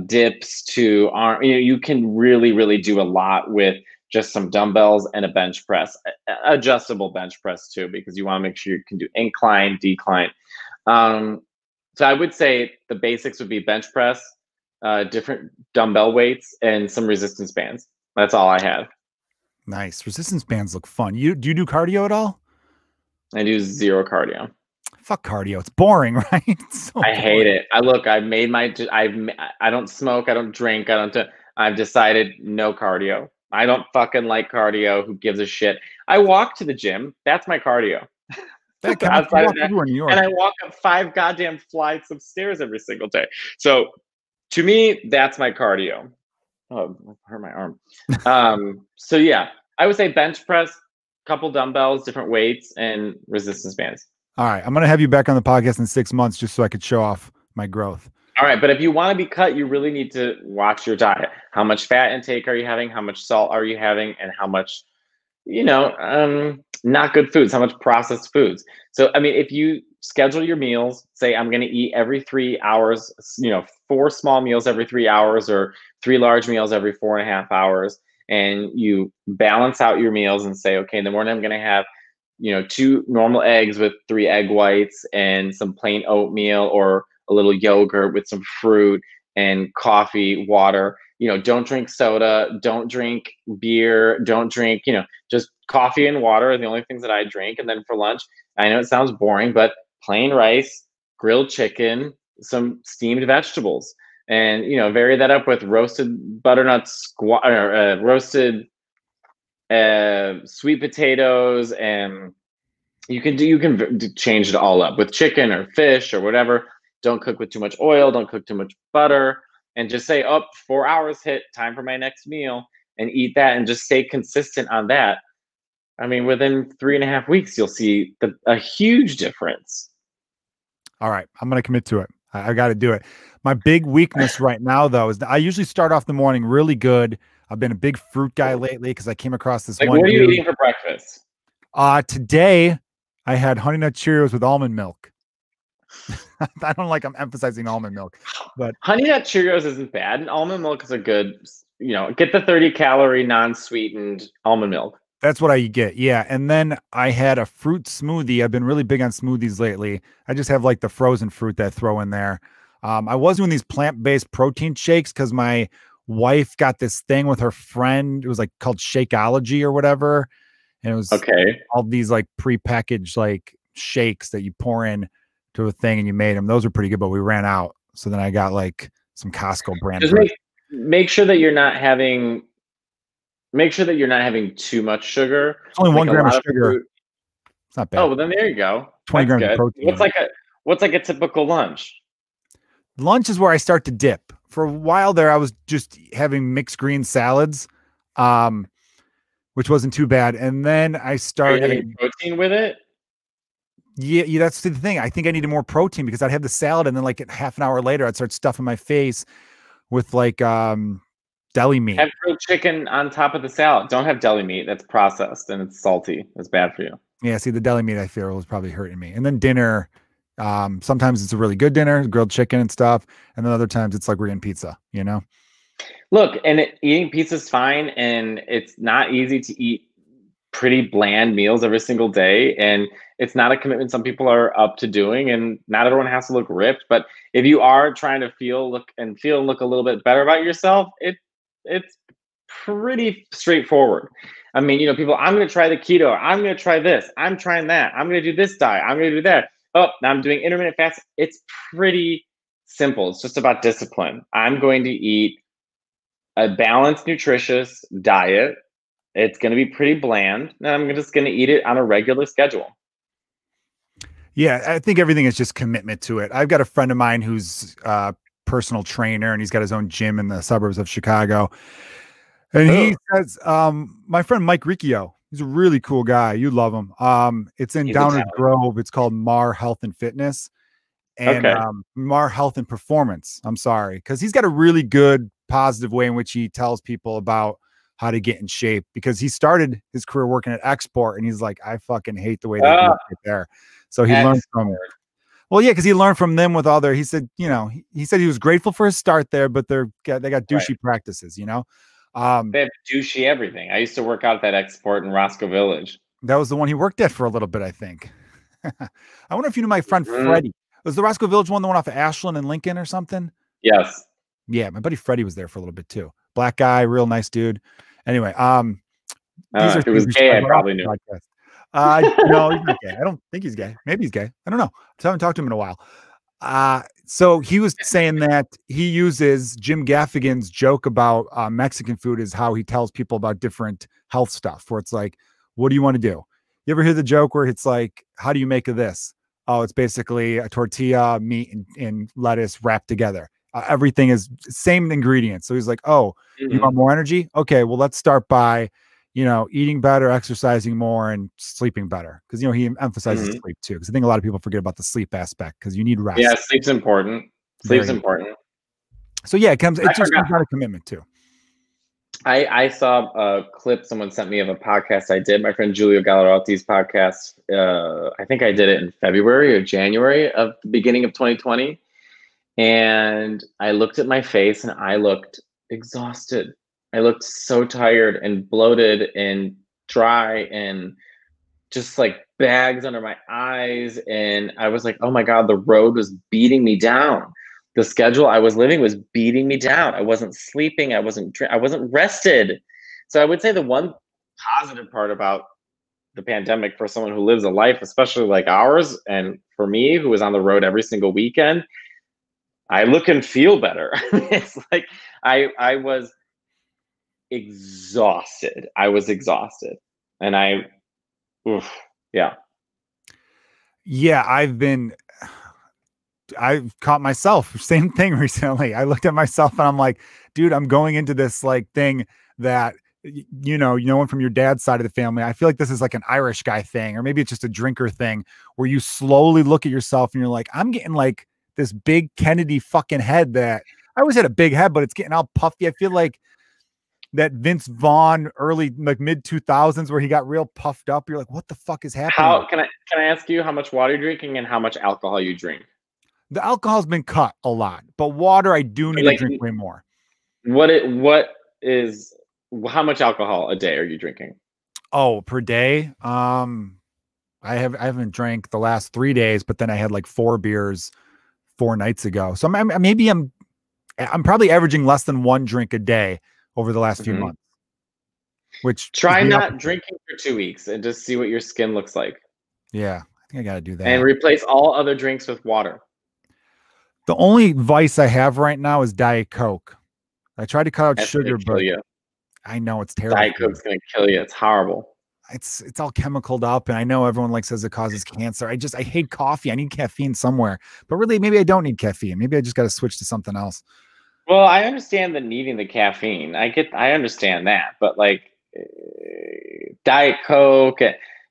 dips to arm. You can really do a lot with just some dumbbells and a bench press, adjustable bench press too, because you want to make sure you can do incline, decline. Um, so I would say the basics would be bench press, different dumbbell weights, and some resistance bands. That's all I have. Nice. Resistance bands look fun. Do you do cardio at all? I do zero cardio. Fuck cardio. It's boring, right? It's so I boring. hate it. I made my. I don't smoke. I don't drink. I've decided no cardio. I don't fucking like cardio. Who gives a shit? I walk to the gym. That's my cardio. That counts. You Outside of walk that, everywhere in New and York. I walk up 5 goddamn flights of stairs every single day. So to me, that's my cardio. Oh, I hurt my arm. So yeah, I would say bench press, couple dumbbells, different weights, and resistance bands. All right. I'm gonna have you back on the podcast in 6 months just so I could show off my growth. All right, but if you want to be cut, you really need to watch your diet. How much fat intake are you having? How much salt are you having? And how much, not good foods, how much processed foods. So, I mean, if you schedule your meals, say I'm going to eat every 3 hours, 4 small meals every 3 hours or 3 large meals every 4.5 hours, and you balance out your meals and say, okay, in the morning I'm going to have, 2 normal eggs with 3 egg whites and some plain oatmeal or a little yogurt with some fruit and coffee, water. Don't drink soda, don't drink beer, don't drink, just coffee and water are the only things that I drink. And then for lunch, I know it sounds boring, but plain rice, grilled chicken, some steamed vegetables, and vary that up with roasted butternut roasted sweet potatoes, and you can change it all up with chicken or fish or whatever. Don't cook with too much oil, don't cook too much butter, and just say, 4 hours hit, time for my next meal, and eat that, and just stay consistent on that. I mean, within 3.5 weeks, you'll see a huge difference. All right, I'm going to commit to it. I got to do it. My big weakness right now, though, is that I usually start off the morning really good. I've been a big fruit guy lately because I came across this one. What are you eating for breakfast? Today, I had Honey Nut Cheerios with almond milk. I don't like I'm emphasizing almond milk, but Honey Nut Cheerios isn't bad, and almond milk is a good, get the 30-calorie non-sweetened almond milk. That's what I get. Yeah. And then I had a fruit smoothie. I've been really big on smoothies lately. I just have like the frozen fruit that I throw in there. I was doing these plant-based protein shakes because my wife got this thing with her friend. It was like called Shakeology or whatever. And it was all these like prepackaged like shakes that you pour in to a thing and you made them. Those are pretty good, but we ran out. So then I got like some Costco brand. Just make sure that you're not having too much sugar. It's only 1 gram of sugar. It's not bad. Oh, well, then there you go. 20 grams of protein. What's like a typical lunch? Lunch is where I start to dip. For a while there, I was just having mixed green salads, which wasn't too bad. And then I started having protein with it. Yeah, that's the thing. I think I needed more protein because I'd have the salad, and then like half an hour later, I'd start stuffing my face with like deli meat. Have grilled chicken on top of the salad. Don't have deli meat. That's processed and it's salty. It's bad for you. Yeah, see, the deli meat I feel was probably hurting me. And then dinner, sometimes it's a really good dinner, grilled chicken and stuff. And then other times it's like we're eating pizza, Look, and eating pizza is fine, and it's not easy to eat pretty bland meals every single day. And it's not a commitment some people are up to doing, and not everyone has to look ripped. But if you are trying to look a little bit better about yourself, it's pretty straightforward. I mean, people, I'm going to try the keto. I'm going to try this. I'm trying that. I'm going to do this diet. I'm going to do that. Oh, now I'm doing intermittent fast. It's pretty simple. It's just about discipline. I'm going to eat a balanced, nutritious diet. It's going to be pretty bland, and I'm just going to eat it on a regular schedule. Yeah, I think everything is just commitment to it. I've got a friend of mine who's a personal trainer, and he's got his own gym in the suburbs of Chicago. And he says, my friend Mike Riccio, he's a really cool guy. You love him. It's in Downers Grove. It's called Mar Health and Fitness, and Mar Health and Performance. I'm sorry, because he's got a really good, positive way in which he tells people about how to get in shape, because he started his career working at Export, and he's like, I fucking hate the way they do it there. So he learned from it. Well, yeah, because he learned from them with all their, he said, he said he was grateful for his start there, but they got douchey practices, They have douchey everything. I used to work out at that Export in Roscoe Village. That was the one he worked at for a little bit, I think. I wonder if you knew my friend Freddie. Was the Roscoe Village one the one off of Ashland and Lincoln or something? Yes. Yeah, my buddy Freddie was there for a little bit too. Black guy, real nice dude. Anyway, if it was gay, I probably knew. No, he's not gay. I don't think he's gay. Maybe he's gay. I don't know. I haven't talked to him in a while. So he was saying that he uses Jim Gaffigan's joke about Mexican food is how he tells people about different health stuff, where it's like, what do you want to do? You ever hear the joke where it's like, how do you make of this? Oh, it's basically a tortilla, meat, and lettuce wrapped together. Everything is same ingredients. So he's like, oh, you want more energy? Okay, well, let's start by, eating better, exercising more, and sleeping better. Because, he emphasizes sleep too. Because I think a lot of people forget about the sleep aspect, because you need rest. Yeah, sleep's important. Sleep's important. So yeah, it just comes out of commitment too. I saw a clip someone sent me of a podcast I did. My friend Giulio Gallerotti's podcast. I think I did it in February or January of the beginning of 2020. And I looked at my face and I looked exhausted. I looked so tired and bloated and dry and just like bags under my eyes. And I was like, oh my God, the road was beating me down. The schedule I was living was beating me down. I wasn't sleeping. I wasn't rested. So I would say the one positive part about the pandemic for someone who lives a life, especially like ours, and for me, who was on the road every single weekend, I look and feel better. It's like I was exhausted. I was exhausted. And yeah. Yeah, I've caught myself same thing recently. I looked at myself and I'm like, dude, I'm going into this like thing that no one from your dad's side of the family. I feel like this is like an Irish guy thing, or maybe it's just a drinker thing where you slowly look at yourself and you're like, I'm getting like this big Kennedy fucking head that I always had a big head, but it's getting all puffy. I feel like that Vince Vaughn early, like mid 2000s where he got real puffed up. You're like, what the fuck is happening? How can I ask you how much water you're drinking and how much alcohol you drink? The alcohol's been cut a lot, but water I do need to drink way more. How much alcohol a day are you drinking? Oh, per day? I haven't drank the last 3 days, but then I had like 4 beers 4 nights ago. So I'm probably averaging less than 1 drink a day over the last few months. Which try not drinking for 2 weeks and just see what your skin looks like. Yeah, I think I got to do that. And replace all other drinks with water. The only vice I have right now is Diet Coke. I tried to cut out sugar, but I know it's terrible. Diet Coke's going to kill you. It's horrible. It's all chemicaled up, and I know everyone says it causes cancer. I hate coffee. I need caffeine somewhere, but really maybe I don't need caffeine. Maybe I just got to switch to something else. Well, I understand the needing the caffeine. I understand that, but like Diet Coke,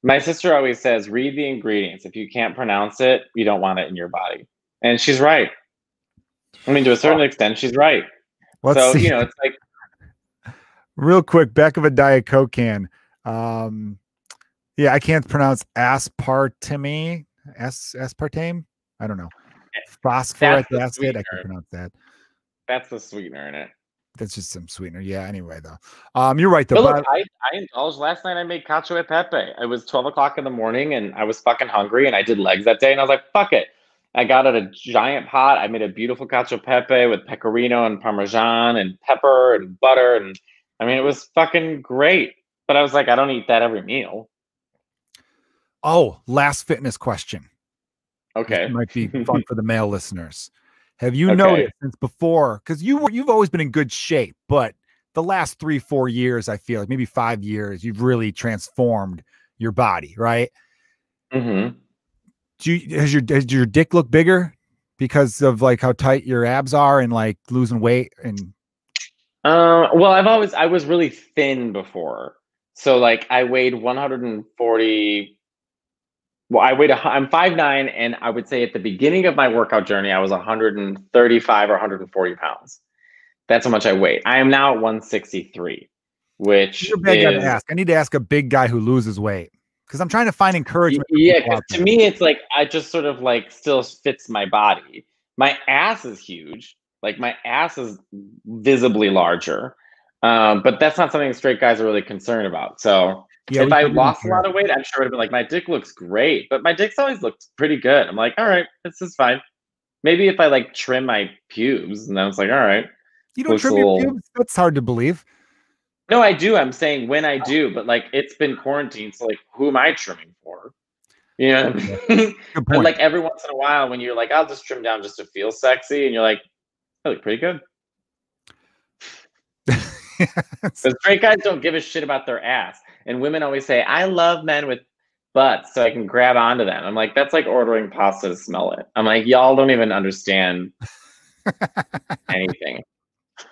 my sister always says, read the ingredients. If you can't pronounce it, you don't want it in your body. And she's right. I mean, to a certain extent, she's right. Let's see. It's like real quick, back of a Diet Coke can. Yeah, I can't pronounce aspartame. Aspartame? I don't know. Phosphoric acid. I can pronounce that. That's the sweetener in it. That's just some sweetener. Yeah, anyway, though. You're right, though. But look, I indulged last night. I made cacio e pepe. It was 12 o'clock in the morning, and I was fucking hungry, and I did legs that day, and I was like, fuck it. I got out a giant pot. I made a beautiful cacio e pepe with pecorino and parmesan and pepper and butter. And I mean, it was fucking great. But I was like, I don't eat that every meal. Oh, last fitness question. Okay. This might be fun for the male listeners. Have you noticed since before, because you've always been in good shape, but the last 3-4 years, I feel like maybe 5 years, you've really transformed your body, right? Mm-hmm. Has your dick look bigger because of like how tight your abs are and like losing weight? And well, I was really thin before, so like I weighed 140. Well, I'm 5'9", and I would say at the beginning of my workout journey, I was 135 or 140 pounds. That's how much I weigh. I am now at 163, which you're a big guy to ask. I need to ask a big guy who loses weight. Because I'm trying to find encouragement. Yeah, because to me, it's like I just sort of like still fits my body. My ass is huge. Like my ass is visibly larger. But that's not something straight guys are really concerned about. So yeah, if I lost a lot of weight, I'm sure it would have been like, my dick looks great. But my dick's always looked pretty good. I'm like, all right, this is fine. Maybe if I like trim my pubes, and then it's like, all right. You don't trim your pubes? That's hard to believe. No, I do. I'm saying when I do, but like it's been quarantined, so like who am I trimming for? You know, but like every once in a while when you're like, I'll just trim down just to feel sexy, and you're like, I look pretty good. So straight guys don't give a shit about their ass, and women always say, I love men with butts so I can grab onto them. I'm like, that's like ordering pasta to smell it. I'm like, y'all don't even understand anything.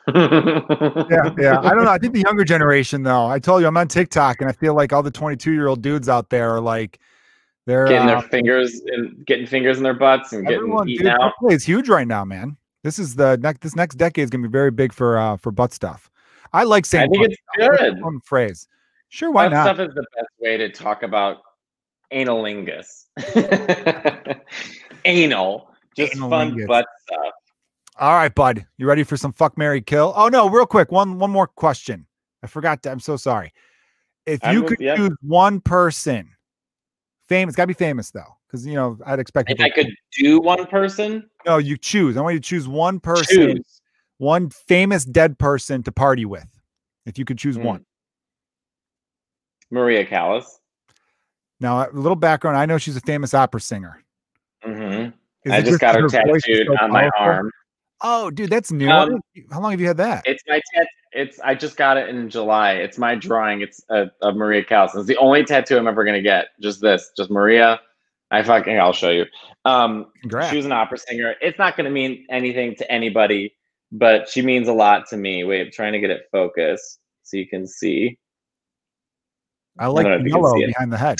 Yeah. I don't know. I think the younger generation, though, I told you I'm on TikTok, and I feel like all the 22-year-old dudes out there are like, they're getting their fingers in their butts and getting eaten out. It's huge right now, man. This next decade is gonna be very big for butt stuff. I like saying. I think it's good. One phrase. Sure, why not? Stuff is the best way to talk about analingus. Anal, just fun butt stuff. All right, bud. You ready for some fuck, marry, kill? Oh no, real quick. One more question. I forgot to. I'm so sorry. If you could choose one person, famous, gotta be famous though, because I'd expect. If I could do one person, no, you choose. I want you to choose one person, one famous dead person to party with. If you could choose one, Maria Callas. Now, a little background. I know she's a famous opera singer. Mm-hmm. I just got her tattooed on my arm. Oh, dude, that's new. How long have you had that? It's my I just got it in July. It's my drawing. It's of Maria Callas. It's the only tattoo I'm ever gonna get. Just Maria. I'll show you. She was Congrats. an opera singer. It's not gonna mean anything to anybody, but she means a lot to me. Wait, I'm trying to get it focused so you can see. I like the yellow behind the head.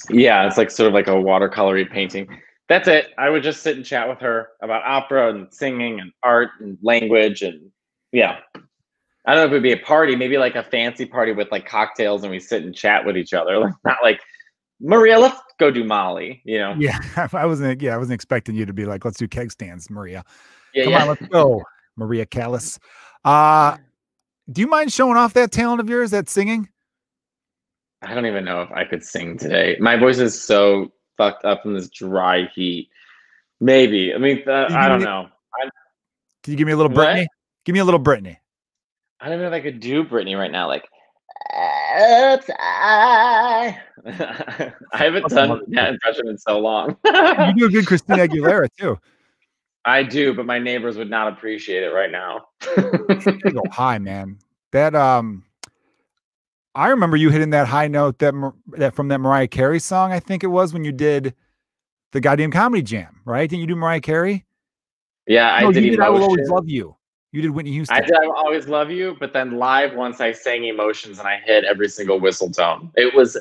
Yeah, it's like sort of like a watercolory painting. That's it. I would just sit and chat with her about opera and singing and art and language and yeah. I don't know if it would be a party, maybe like a fancy party with like cocktails and we sit and chat with each other. Like, not like, Maria, let's go do Molly, you know? Yeah, I wasn't expecting you to be like, let's do keg stands, Maria. Yeah, Come on, let's go, Maria Callas. Do you mind showing off that talent of yours, that singing? I don't even know if I could sing today. My voice is so fucked up from this dry heat. Maybe. I mean, I don't know. Can you give me a little Britney? Give me a little Britney. I don't know if I could do Britney right now. Like, I haven't done that impression in so long. You do a good Christina Aguilera too. I do, but my neighbors would not appreciate it right now. Go high, man. That I remember you hitting that high note that from that Mariah Carey song. I think it was when you did the goddamn Comedy Jam, right? Didn't you do Mariah Carey? Yeah, no, I did. You did I Will Always Love You. You did Whitney Houston. I did I Will Always Love You, but then live once I sang Emotions and I hit every single whistle tone. It was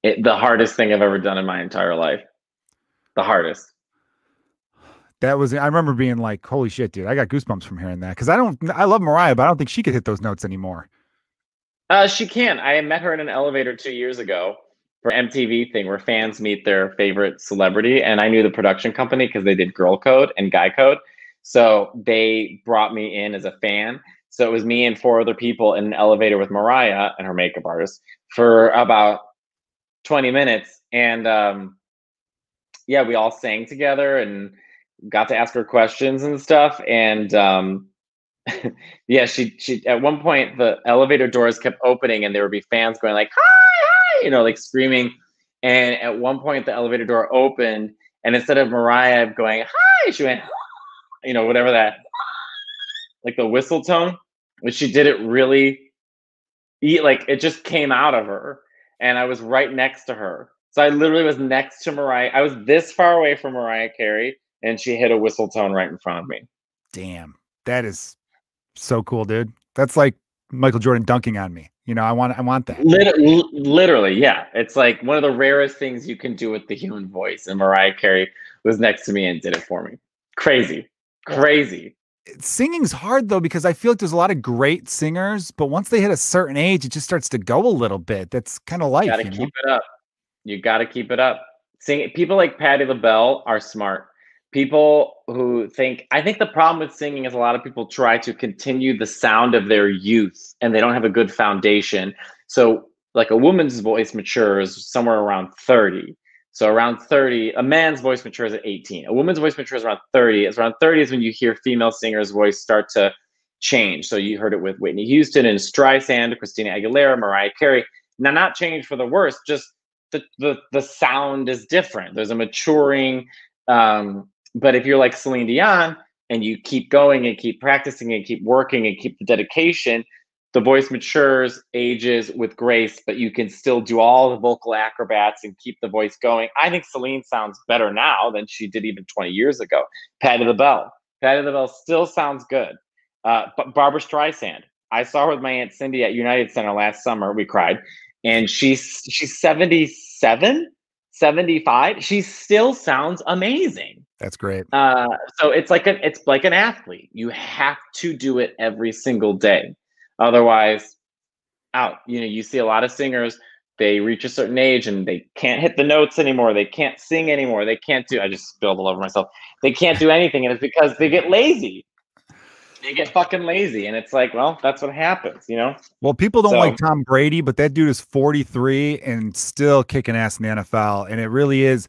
the hardest thing I've ever done in my entire life. The hardest. I remember being like, holy shit, dude, I got goosebumps from hearing that. Because I love Mariah, but I don't think she could hit those notes anymore. She can. I met her in an elevator 2 years ago for MTV thing where fans meet their favorite celebrity. And I knew the production company because they did Girl Code and Guy Code. So they brought me in as a fan. So it was me and 4 other people in an elevator with Mariah and her makeup artist for about 20 minutes. And yeah, we all sang together and got to ask her questions and stuff. And yeah, she at one point the elevator doors kept opening and there would be fans going like, hi, hi, like screaming. And at one point the elevator door opened and instead of Mariah going, hi, she went, whatever that, like the whistle tone, but she did it really, like it just came out of her. And I was right next to her. So I literally was next to Mariah. I was this far away from Mariah Carey and she hit a whistle tone right in front of me. Damn, that is so cool, dude. That's like Michael Jordan dunking on me. I want that. Literally, yeah. It's like one of the rarest things you can do with the human voice. And Mariah Carey was next to me and did it for me. Crazy. Singing's hard though, because I feel like there's a lot of great singers, but once they hit a certain age, it just starts to go a little bit. That's kind of life. You gotta keep it up. You gotta keep it up. People like Patti LaBelle are smart. People who I think the problem with singing is a lot of people try to continue the sound of their youth and they don't have a good foundation. So like a woman's voice matures somewhere around 30. So around 30, a man's voice matures at 18. A woman's voice matures around 30. It's around 30 is when you hear female singers' voice start to change. So you heard it with Whitney Houston and Streisand, Christina Aguilera, Mariah Carey. Now, not change for the worse, just the sound is different. There's a maturing, but if you're like Celine Dion and you keep going and keep practicing and keep working and keep the dedication, the voice matures, ages with grace, but you can still do all the vocal acrobats and keep the voice going. I think Celine sounds better now than she did even 20 years ago. Patti LaBelle still sounds good. But Barbara Streisand, I saw her with my Aunt Cindy at United Center last summer. We cried. And she's 77, 75. She still sounds amazing. That's great. So it's like an athlete. You have to do it every single day. Otherwise, out. You see a lot of singers, they reach a certain age and they can't hit the notes anymore. They can't sing anymore. They can't do, I just spilled all over myself. They can't do anything. And it's because they get lazy. They get fucking lazy. And it's like, well, that's what happens, Well, people don't like Tom Brady, but that dude is 43 and still kicking ass in the NFL. And it really is,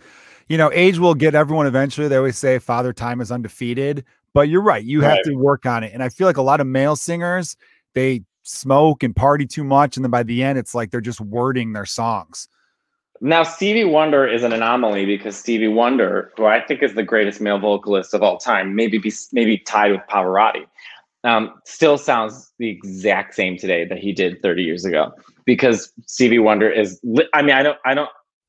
age will get everyone eventually. They always say Father Time is undefeated, but you're right. You have to work on it. And I feel like a lot of male singers, they smoke and party too much. And then by the end, it's like they're just wording their songs. Now, Stevie Wonder is an anomaly because Stevie Wonder, who I think is the greatest male vocalist of all time, maybe tied with Pavarotti, still sounds the exact same today that he did 30 years ago. Because Stevie Wonder is, I mean,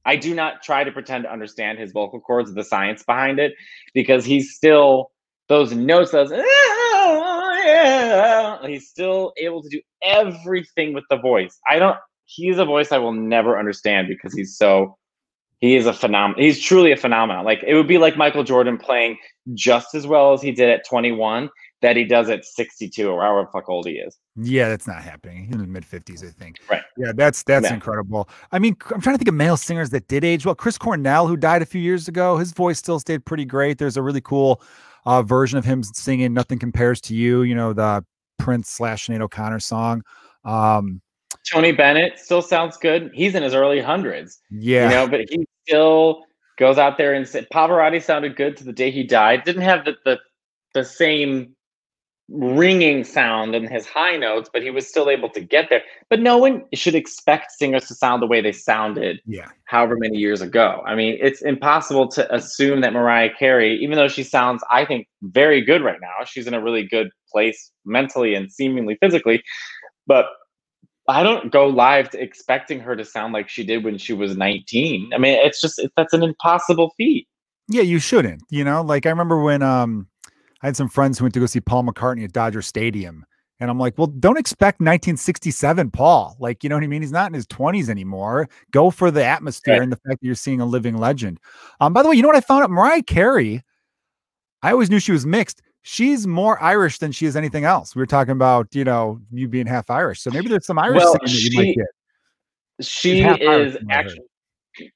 I do not try to pretend to understand his vocal cords, the science behind it, because he's still those notes, he's still able to do everything with the voice. He's a voice I will never understand because he is a phenomenon. He's truly a phenomenon. Like, it would be like Michael Jordan playing just as well as he did at 21 that he does at 62 or however the fuck old he is. Yeah, that's not happening. He's in the mid-50s, I think. Right. Yeah, that's incredible. I mean, I'm trying to think of male singers that did age well. Chris Cornell, who died a few years ago, his voice still stayed pretty great. There's a really cool version of him singing "Nothing Compares to You," you know, the Prince / Sinead O'Connor song. Tony Bennett still sounds good. He's in his early hundreds. Yeah. You know, but he still goes out there and said Pavarotti sounded good to the day he died. Didn't have the same ringing sound in his high notes, but he was still able to get there. But no one should expect singers to sound the way they sounded however many years ago. I mean, it's impossible to assume that Mariah Carey, even though she sounds, I think, very good right now, she's in a really good place mentally and seemingly physically, but I don't go live to expecting her to sound like she did when she was 19. I mean, that's an impossible feat. Yeah, you shouldn't, you know, like I remember when I had some friends who went to go see Paul McCartney at Dodger Stadium. And I'm like, well, don't expect 1967 Paul. Like, you know what I mean? He's not in his 20s anymore. Go for the atmosphere and the fact that you're seeing a living legend. By the way, you know what I found out? Mariah Carey, I always knew she was mixed. She's more Irish than she is anything else. We were talking about, you know, you being half Irish. So maybe there's some Irish singing that you might get.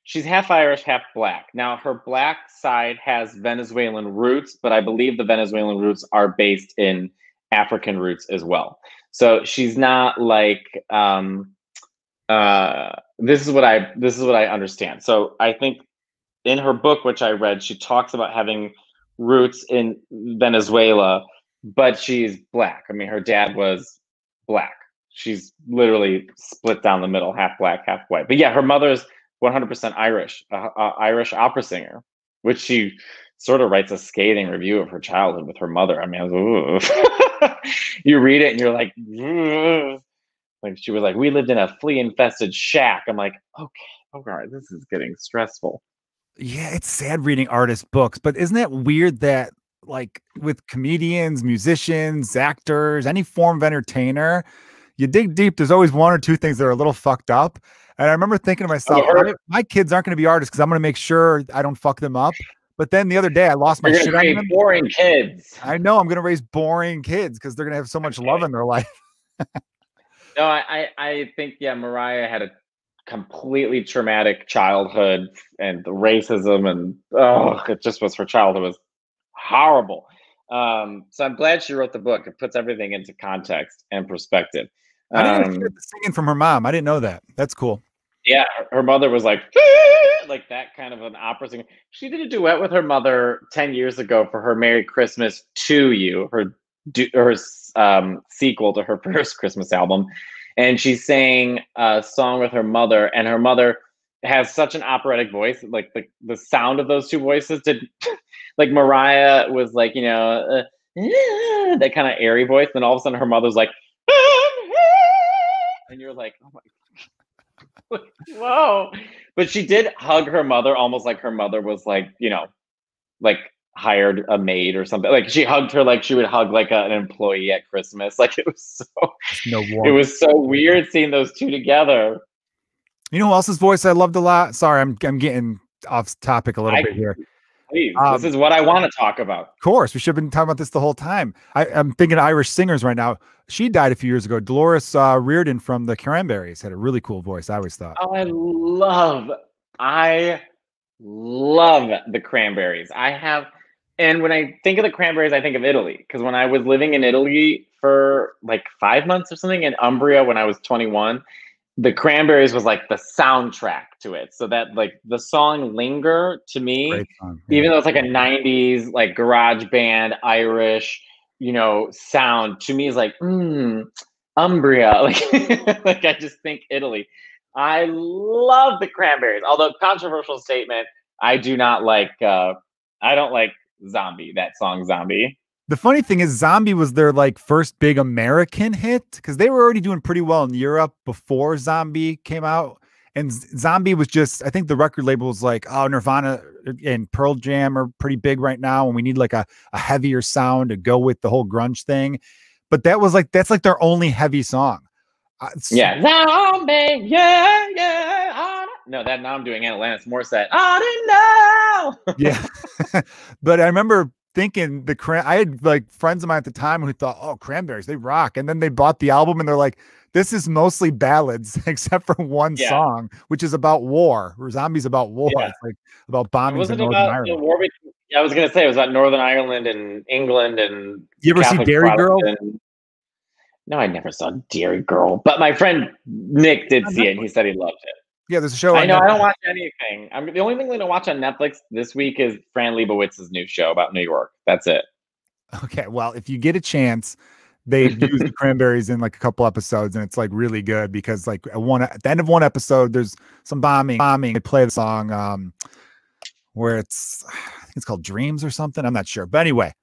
She's half Irish, half black. Now, her black side has Venezuelan roots, but I believe the Venezuelan roots are based in African roots as well. So she's not like this is what I understand. So I think in her book, which I read, she talks about having roots in Venezuela, but she's black. I mean, her dad was black. She's literally split down the middle, half black, half white. But yeah, her mother's 100% Irish, Irish opera singer, which she sort of writes a scathing review of her childhood with her mother. I mean, you read it and you're like, like she was like, we lived in a flea-infested shack. I'm like, okay, all right, this is getting stressful. Yeah, it's sad reading artist books, but isn't it weird that like with comedians, musicians, actors, any form of entertainer, you dig deep, there's always one or two things that are a little fucked up. And I remember thinking to myself, my kids aren't going to be artists because I'm going to make sure I don't fuck them up. But then the other day I lost my shit on them. Boring kids. I know I'm going to raise boring kids because they're going to have so much love in their life. No, I think, yeah, Mariah had a completely traumatic childhood, and the racism and it just was, her childhood was horrible. So I'm glad she wrote the book. It puts everything into context and perspective. I didn't hear the singing from her mom. I didn't know that. That's cool. Yeah, her mother was like that kind of an opera singer. She did a duet with her mother 10 years ago for her Merry Christmas to You, her sequel to her first Christmas album. And she sang a song with her mother, and her mother has such an operatic voice. Like the sound of those two voices did, like Mariah was like, you know, that kind of airy voice. Then all of a sudden her mother's like, and you're like, oh my, whoa. But she did hug her mother almost like her mother was like, you know, like hired a maid or something. Like she hugged her like she would hug like an employee at Christmas. Like it was so weird seeing those two together. You know who else's voice I loved a lot? Sorry, I'm getting off topic a little bit here. Please, this is what I want to talk about. Of course, we should have been talking about this the whole time. I'm thinking of Irish singers right now. She died a few years ago. Dolores Reardon from the Cranberries had a really cool voice, I always thought. Oh, I love the Cranberries. And when I think of the Cranberries, I think of Italy. Because when I was living in Italy for like 5 months or something in Umbria when I was 21, the Cranberries was like the soundtrack to it. So that like the song Linger to me, even though it's like a 90s like garage band, Irish, you know, sound, to me is like, Umbria. Like, like I just think Italy. I love the Cranberries. Although controversial statement, I do not like. I don't like Zombie. That song Zombie. The funny thing is, Zombie was their like first big American hit because they were already doing pretty well in Europe before Zombie came out. And Zombie was just, I think the record label was like, oh, Nirvana and Pearl Jam are pretty big right now, and we need like a heavier sound to go with the whole grunge thing. But that's like their only heavy song. Yeah, Zombie, yeah. No, that now I'm doing Alanis Morissette. I didn't know. Yeah, but I remember thinking I had like friends of mine at the time who thought, oh, Cranberries, they rock. And then they bought the album and they're like, this is mostly ballads except for one song, which is about war. Zombies about war. Yeah. It's like about bombings in Northern Ireland. The war between, I was going to say it was about Northern Ireland and England and you ever see Dairy Girl? No, I never saw Dairy Girl, but my friend Nick did see it and he said he loved it. Yeah, there's a show. I know. I don't watch anything. The only thing we don't watch on Netflix this week is Fran Lebowitz's new show about New York. That's it. Okay, well, if you get a chance, they use the Cranberries in like a couple episodes, and it's like really good because like at the end of one episode, there's some bombing. They play the song where I think it's called Dreams or something. I'm not sure, but anyway,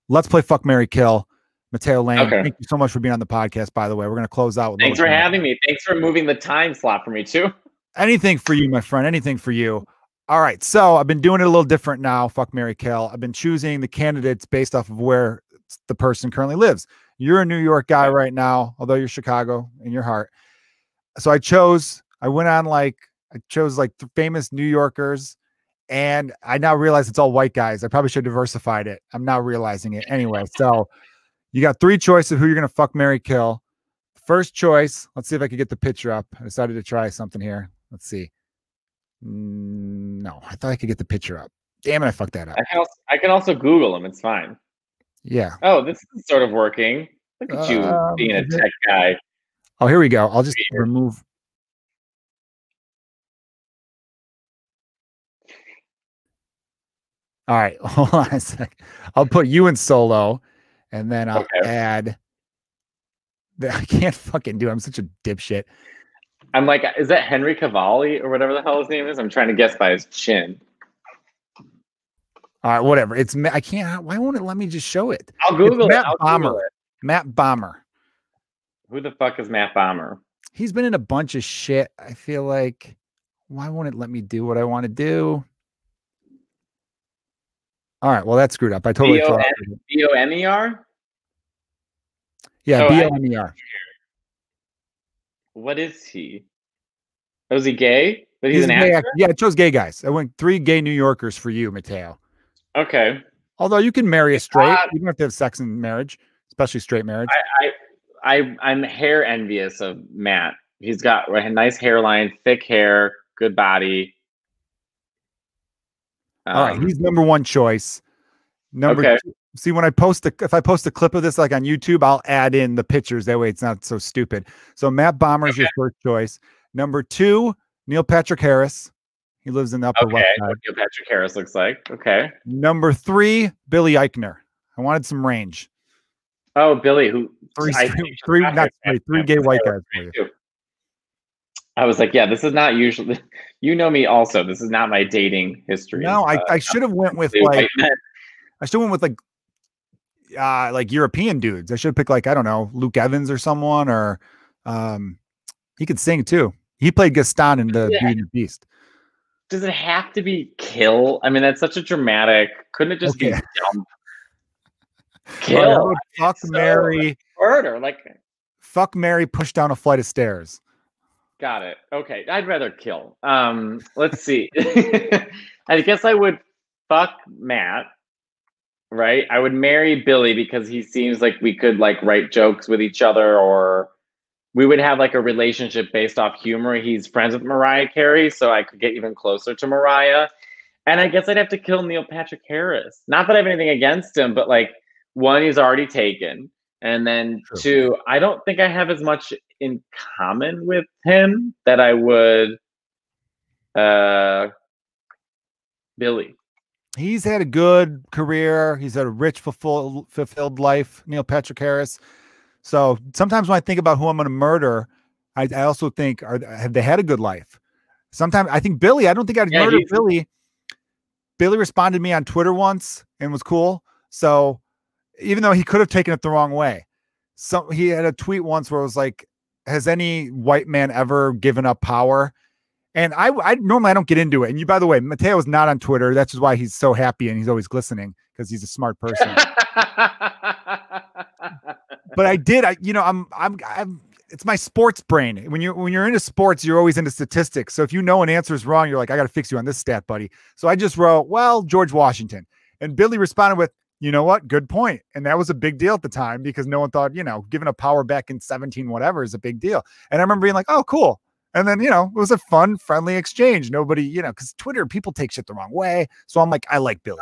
let's play Fuck, Marry, Kill. Matteo Lane, okay. Thank you so much for being on the podcast. By the way, we're going to close out. Thanks for having me. Thanks for moving the time slot for me too. Anything for you, my friend. Anything for you. All right. So I've been doing it a little different now. Fuck, marry, kill. I've been choosing the candidates based off of where the person currently lives. You're a New York guy right now, although you're Chicago in your heart. So I chose famous New Yorkers, and I now realize it's all white guys. I probably should have diversified it. I'm now realizing it. Anyway, so you got three choices of who you're going to fuck, marry, kill. First choice. Let's see if I can get the picture up. I decided to try something here. Let's see. No, I thought I could get the picture up. Damn it, I fucked that up. I can also Google them. It's fine. Yeah. Oh, this is sort of working. Look at you being a tech guy. Oh, here we go. I'll just remove. All right. Hold on a sec. I'll put you in solo, and then I'll add. I can't fucking do it. I'm such a dipshit. I'm like, is that Henry Cavalli or whatever the hell his name is? I'm trying to guess by his chin. All right, whatever. I can't. Why won't it let me just show it? I'll Google it. Matt Bomer. Who the fuck is Matt Bomer? He's been in a bunch of shit. I feel like, why won't it let me do what I want to do? All right, well, that's screwed up. I totally thought B-O-M-E-R? Yeah, B-O-M-E-R. What is he? Was he gay? But he's an actor? Yeah, I chose gay guys. I went 3 gay New Yorkers for you, Matteo. Okay. Although you can marry a straight. You don't have to have sex in marriage, especially straight marriage. I'm hair envious of Matt. He's got a nice hairline, thick hair, good body. All right, he's number one choice. Number two. See, when if I post a clip of this like on YouTube, I'll add in the pictures. That way it's not so stupid. So Matt Bomer is your first choice. Number 2, Neil Patrick Harris. He lives in the Upper West Side. What Neil Patrick Harris looks like. Okay. Number 3, Billy Eichner. I wanted some range. Oh, Billy, who three gay white guys for you. I was like, yeah, this is not usually. You know me also. This is not my dating history. No, I should have went with like European dudes. I should pick like, I don't know, Luke Evans or someone, or he could sing too. He played Gaston in the Beauty and the Beast. Does it have to be kill? I mean, that's such a dramatic. Couldn't it just be dumb? Kill. Fuck, marry, murder. Like fuck, marry, push down a flight of stairs. Got it. Okay, I'd rather kill. Let's see. I guess I would fuck Matt. Right? I would marry Billy because he seems like we could like write jokes with each other, or we would have like a relationship based off humor. He's friends with Mariah Carey, so I could get even closer to Mariah. And I guess I'd have to kill Neil Patrick Harris. Not that I have anything against him, but like, 1, he's already taken. And then 2, I don't think I have as much in common with him that I would Billy. He's had a good career. He's had a rich, fulfilled life, Neil Patrick Harris. So sometimes when I think about who I'm going to murder, I also think have they had a good life? Sometimes I think Billy. I don't think I'd murder Billy. Billy responded to me on Twitter once and was cool. So even though he could have taken it the wrong way, so he had a tweet once where it was like, "Has any white man ever given up power?" And I normally I don't get into it. And you, by the way, Matteo is not on Twitter. That's just why he's so happy and he's always glistening because he's a smart person. But I did. It's my sports brain. When you're into sports, you're always into statistics. So if you know an answer is wrong, you're like, I got to fix you on this stat, buddy. So I just wrote, well, George Washington. And Billy responded with, you know what? Good point. And that was a big deal at the time because no one thought, giving up power back in 17 whatever is a big deal. And I remember being like, oh, cool. And then, it was a fun, friendly exchange. Nobody, because Twitter, people take shit the wrong way. So I'm like, I like Billy.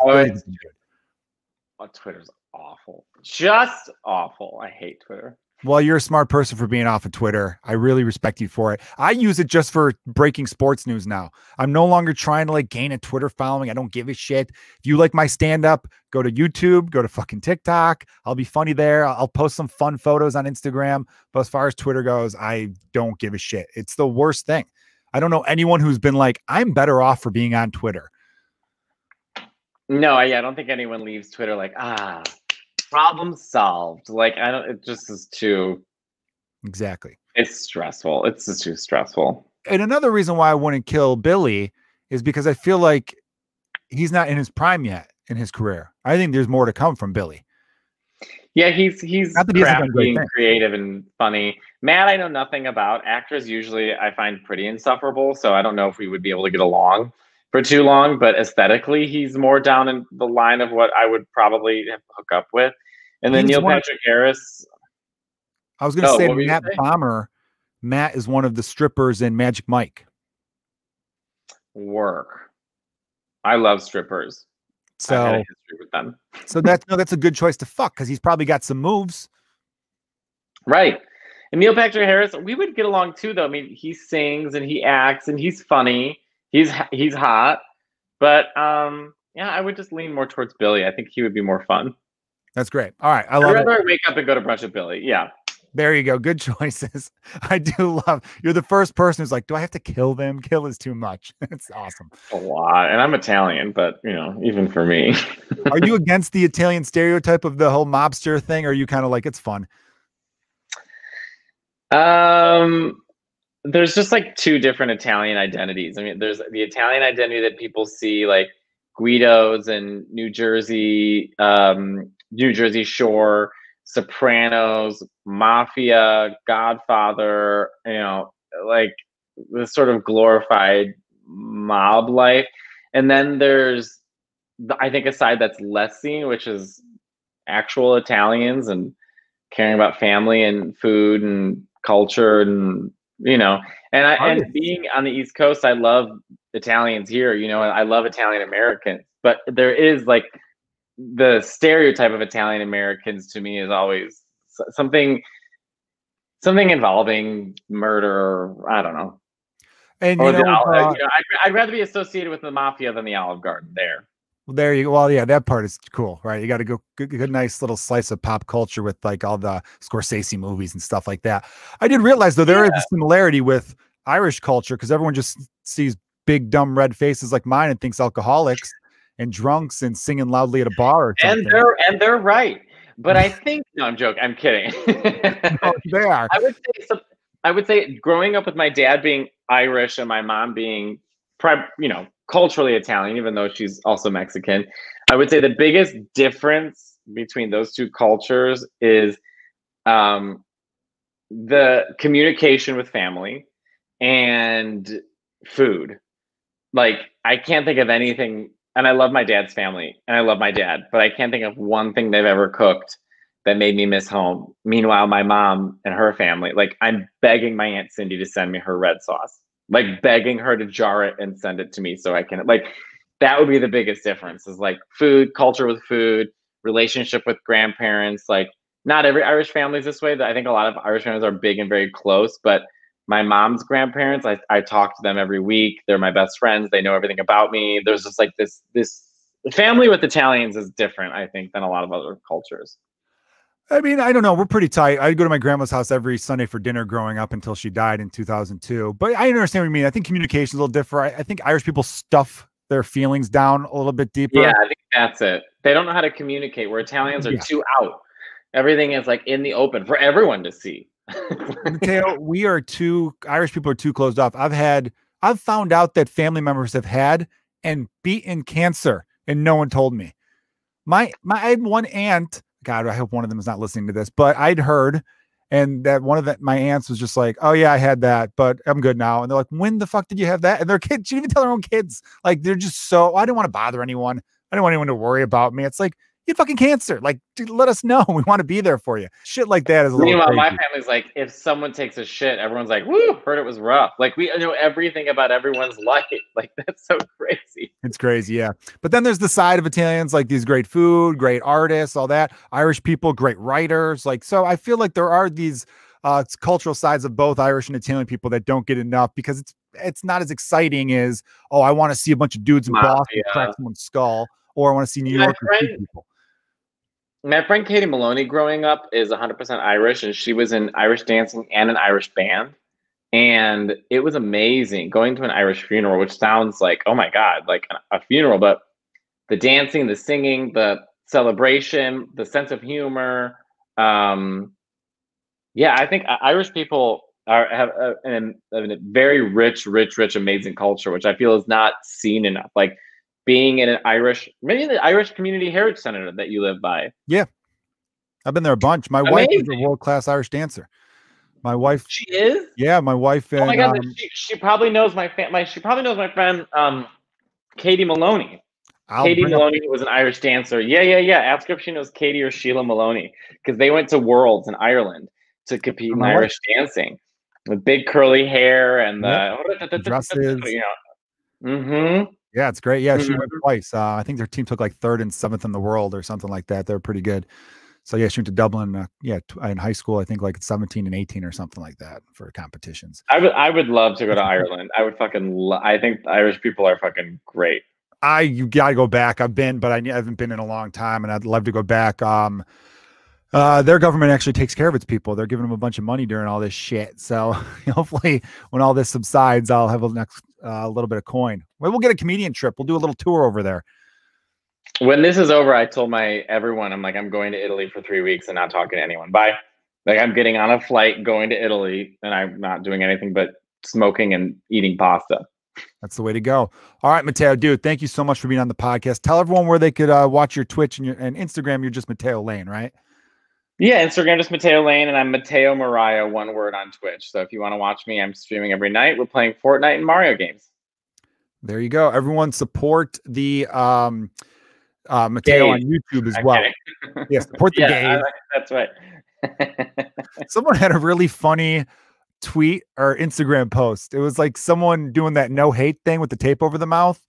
Twitter's awful. Just awful. I hate Twitter. Well, you're a smart person for being off of Twitter. I really respect you for it. I use it just for breaking sports news now. I'm no longer trying to gain a Twitter following. I don't give a shit. If you like my stand-up, go to YouTube, go to fucking TikTok. I'll be funny there. I'll post some fun photos on Instagram. But as far as Twitter goes, I don't give a shit. It's the worst thing. I don't know anyone who's been like, I'm better off for being on Twitter. No, I don't think anyone leaves Twitter like, problem solved. It just is too. Exactly. It's stressful. It's just too stressful. And another reason why I wouldn't kill Billy is because I feel like he's not in his prime yet in his career. I think there's more to come from Billy. Yeah, he's crafty and creative and funny. Matt, I know nothing about. Actors usually I find pretty insufferable, so I don't know if we would be able to get along for too long, but aesthetically he's more down in the line of what I would probably hook up with. And then Neil Patrick Harris. I was going to say Matt Bomber. Matt is one of the strippers in Magic Mike. Work. I love strippers. So I had a history with them. So that's a good choice to fuck because he's probably got some moves. Right. And Neil Patrick Harris, we would get along too, though. I mean, he sings and he acts and he's funny. He's hot. But I would just lean more towards Billy. I think he would be more fun. That's great. All right. I'd rather wake up and go to brunch with Billy. Yeah. There you go. Good choices. I do love. You're the first person who's like, do I have to kill them? Kill is too much. It's awesome. A lot. And I'm Italian, but even for me. Are you against the Italian stereotype of the whole mobster thing? Or are you kind of like, it's fun? There's just two different Italian identities. I mean, there's the Italian identity that people see like Guido's and New Jersey Shore, Sopranos, Mafia, Godfather, this sort of glorified mob life. And then there's, I think, a side that's less seen, which is actual Italians and caring about family and food and culture and, and being on the East Coast, I love Italians here, and I love Italian Americans, but there is the stereotype of Italian Americans to me is always something involving murder. Or, I don't know. And I'd rather be associated with the mafia than the Olive Garden there. Well, there you go. Well, yeah, that part is cool, right? You got to go good, nice little slice of pop culture with all the Scorsese movies and stuff like that. I did realize though there is a similarity with Irish culture because everyone just sees big dumb red faces like mine and thinks alcoholics and drunks and singing loudly at a bar or something. And they're right. But I think no, I'm joking. I'm kidding. No, they are. I would say growing up with my dad being Irish and my mom being culturally Italian, even though she's also Mexican, I would say the biggest difference between those two cultures is the communication with family and food. I can't think of anything, and I love my dad's family and I love my dad, but I can't think of one thing they've ever cooked that made me miss home. Meanwhile, my mom and her family, I'm begging my Aunt Cindy to send me her red sauce. Begging her to jar it and send it to me so I can that would be the biggest difference is food, culture with food, relationship with grandparents. Not every Irish family is this way. I think a lot of Irish families are big and very close, but my mom's grandparents, I talk to them every week. They're my best friends. They know everything about me. There's just this family with Italians is different, I think, than a lot of other cultures. I mean, I don't know. We're pretty tight. I'd go to my grandma's house every Sunday for dinner growing up until she died in 2002. But I understand what you mean. I think communication is a little different. I think Irish people stuff their feelings down a little bit deeper. Yeah, I think that's it. They don't know how to communicate, where Italians are too out. Everything is like in the open for everyone to see. Matteo, Irish people are too closed off. I've found out that family members have had and beaten cancer and no one told me. I had one aunt, God, I hope one of them is not listening to this, but I'd heard, and that one of my aunts was just like, oh yeah, I had that, but I'm good now. And they're like, when the fuck did you have that? And their kids, she didn't even tell their own kids. Like, they're just so, I didn't want to bother anyone. I didn't want anyone to worry about me. It's like, you had fucking cancer. Like, dude, let us know. We want to be there for you. Shit like that is a little Meanwhile, crazy. my family's like, if someone takes a shit, everyone's like, woo, heard it was rough. Like, we know everything about everyone's life. Like, that's so crazy. It's crazy, yeah. But then there's the side of Italians, like these great food, great artists, all that. Irish people, great writers. Like, so I feel like there are these cultural sides of both Irish and Italian people that don't get enough because it's not as exciting as, oh, I want to see a bunch of dudes in Boston crack someone's skull, or I want to see New York people. My friend Katie Maloney growing up is 100% Irish, and she was in Irish dancing and an Irish band. And it was amazing going to an Irish funeral, which sounds like, oh my God, like a funeral, but the dancing, the singing, the celebration, the sense of humor. Yeah, I think Irish people have a very rich, amazing culture, which I feel is not seen enough. Like, being in maybe the Irish Community Heritage Center that you live by. Yeah. I've been there a bunch. My wife is a world-class Irish dancer. My wife. She is? Yeah, my wife. And, oh my God, she probably knows she probably knows my friend, Katie Maloney. Katie Maloney was an Irish dancer. Yeah. Ask her if she knows Katie or Sheila Maloney, because they went to Worlds in Ireland to compete in Irish dancing with big curly hair and the dresses. You know. Yeah, it's great. Yeah, she went twice. I think their team took like 3rd and 7th in the world or something like that. They're pretty good. So yeah, she went to Dublin. In high school, I think like 17 and 18 or something like that for competitions. I would love to go to Ireland. I would fucking. I think Irish people are fucking great. You gotta go back. I've been, but I haven't been in a long time, and I'd love to go back. Their government actually takes care of its people. They're giving them a bunch of money during all this shit. So hopefully, when all this subsides, I'll have a little bit of coin. We'll get a comedian trip. We'll do a little tour over there. When this is over, I told everyone, I'm like, I'm going to Italy for 3 weeks and not talking to anyone. Bye. Like, I'm getting on a flight going to Italy, and I'm not doing anything but smoking and eating pasta. That's the way to go. All right, Matteo, dude, thank you so much for being on the podcast. Tell everyone where they could watch your Twitch and Instagram. You're just Matteo Lane, right? Yeah, Instagram just Matteo Lane, and I'm Matteo Mariah, one word, on Twitch. So if you want to watch me, I'm streaming every night. We're playing Fortnite and Mario games. There you go. Everyone support the Matteo on YouTube as well. Yeah, support the gays. That's right. Someone had a really funny tweet or Instagram post. It was like someone doing that no hate thing with the tape over the mouth.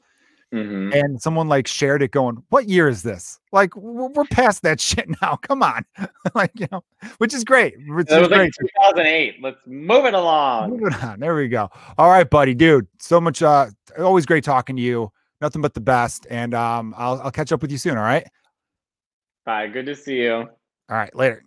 And someone like shared it going, what year is this? Like, we're past that shit now. Come on. Like, which is great. It was like 2008. Let's move it along. Move it on. There we go. All right, buddy, dude. So much. Always great talking to you. Nothing but the best. And I'll catch up with you soon. All right. Bye. Good to see you. All right. Later.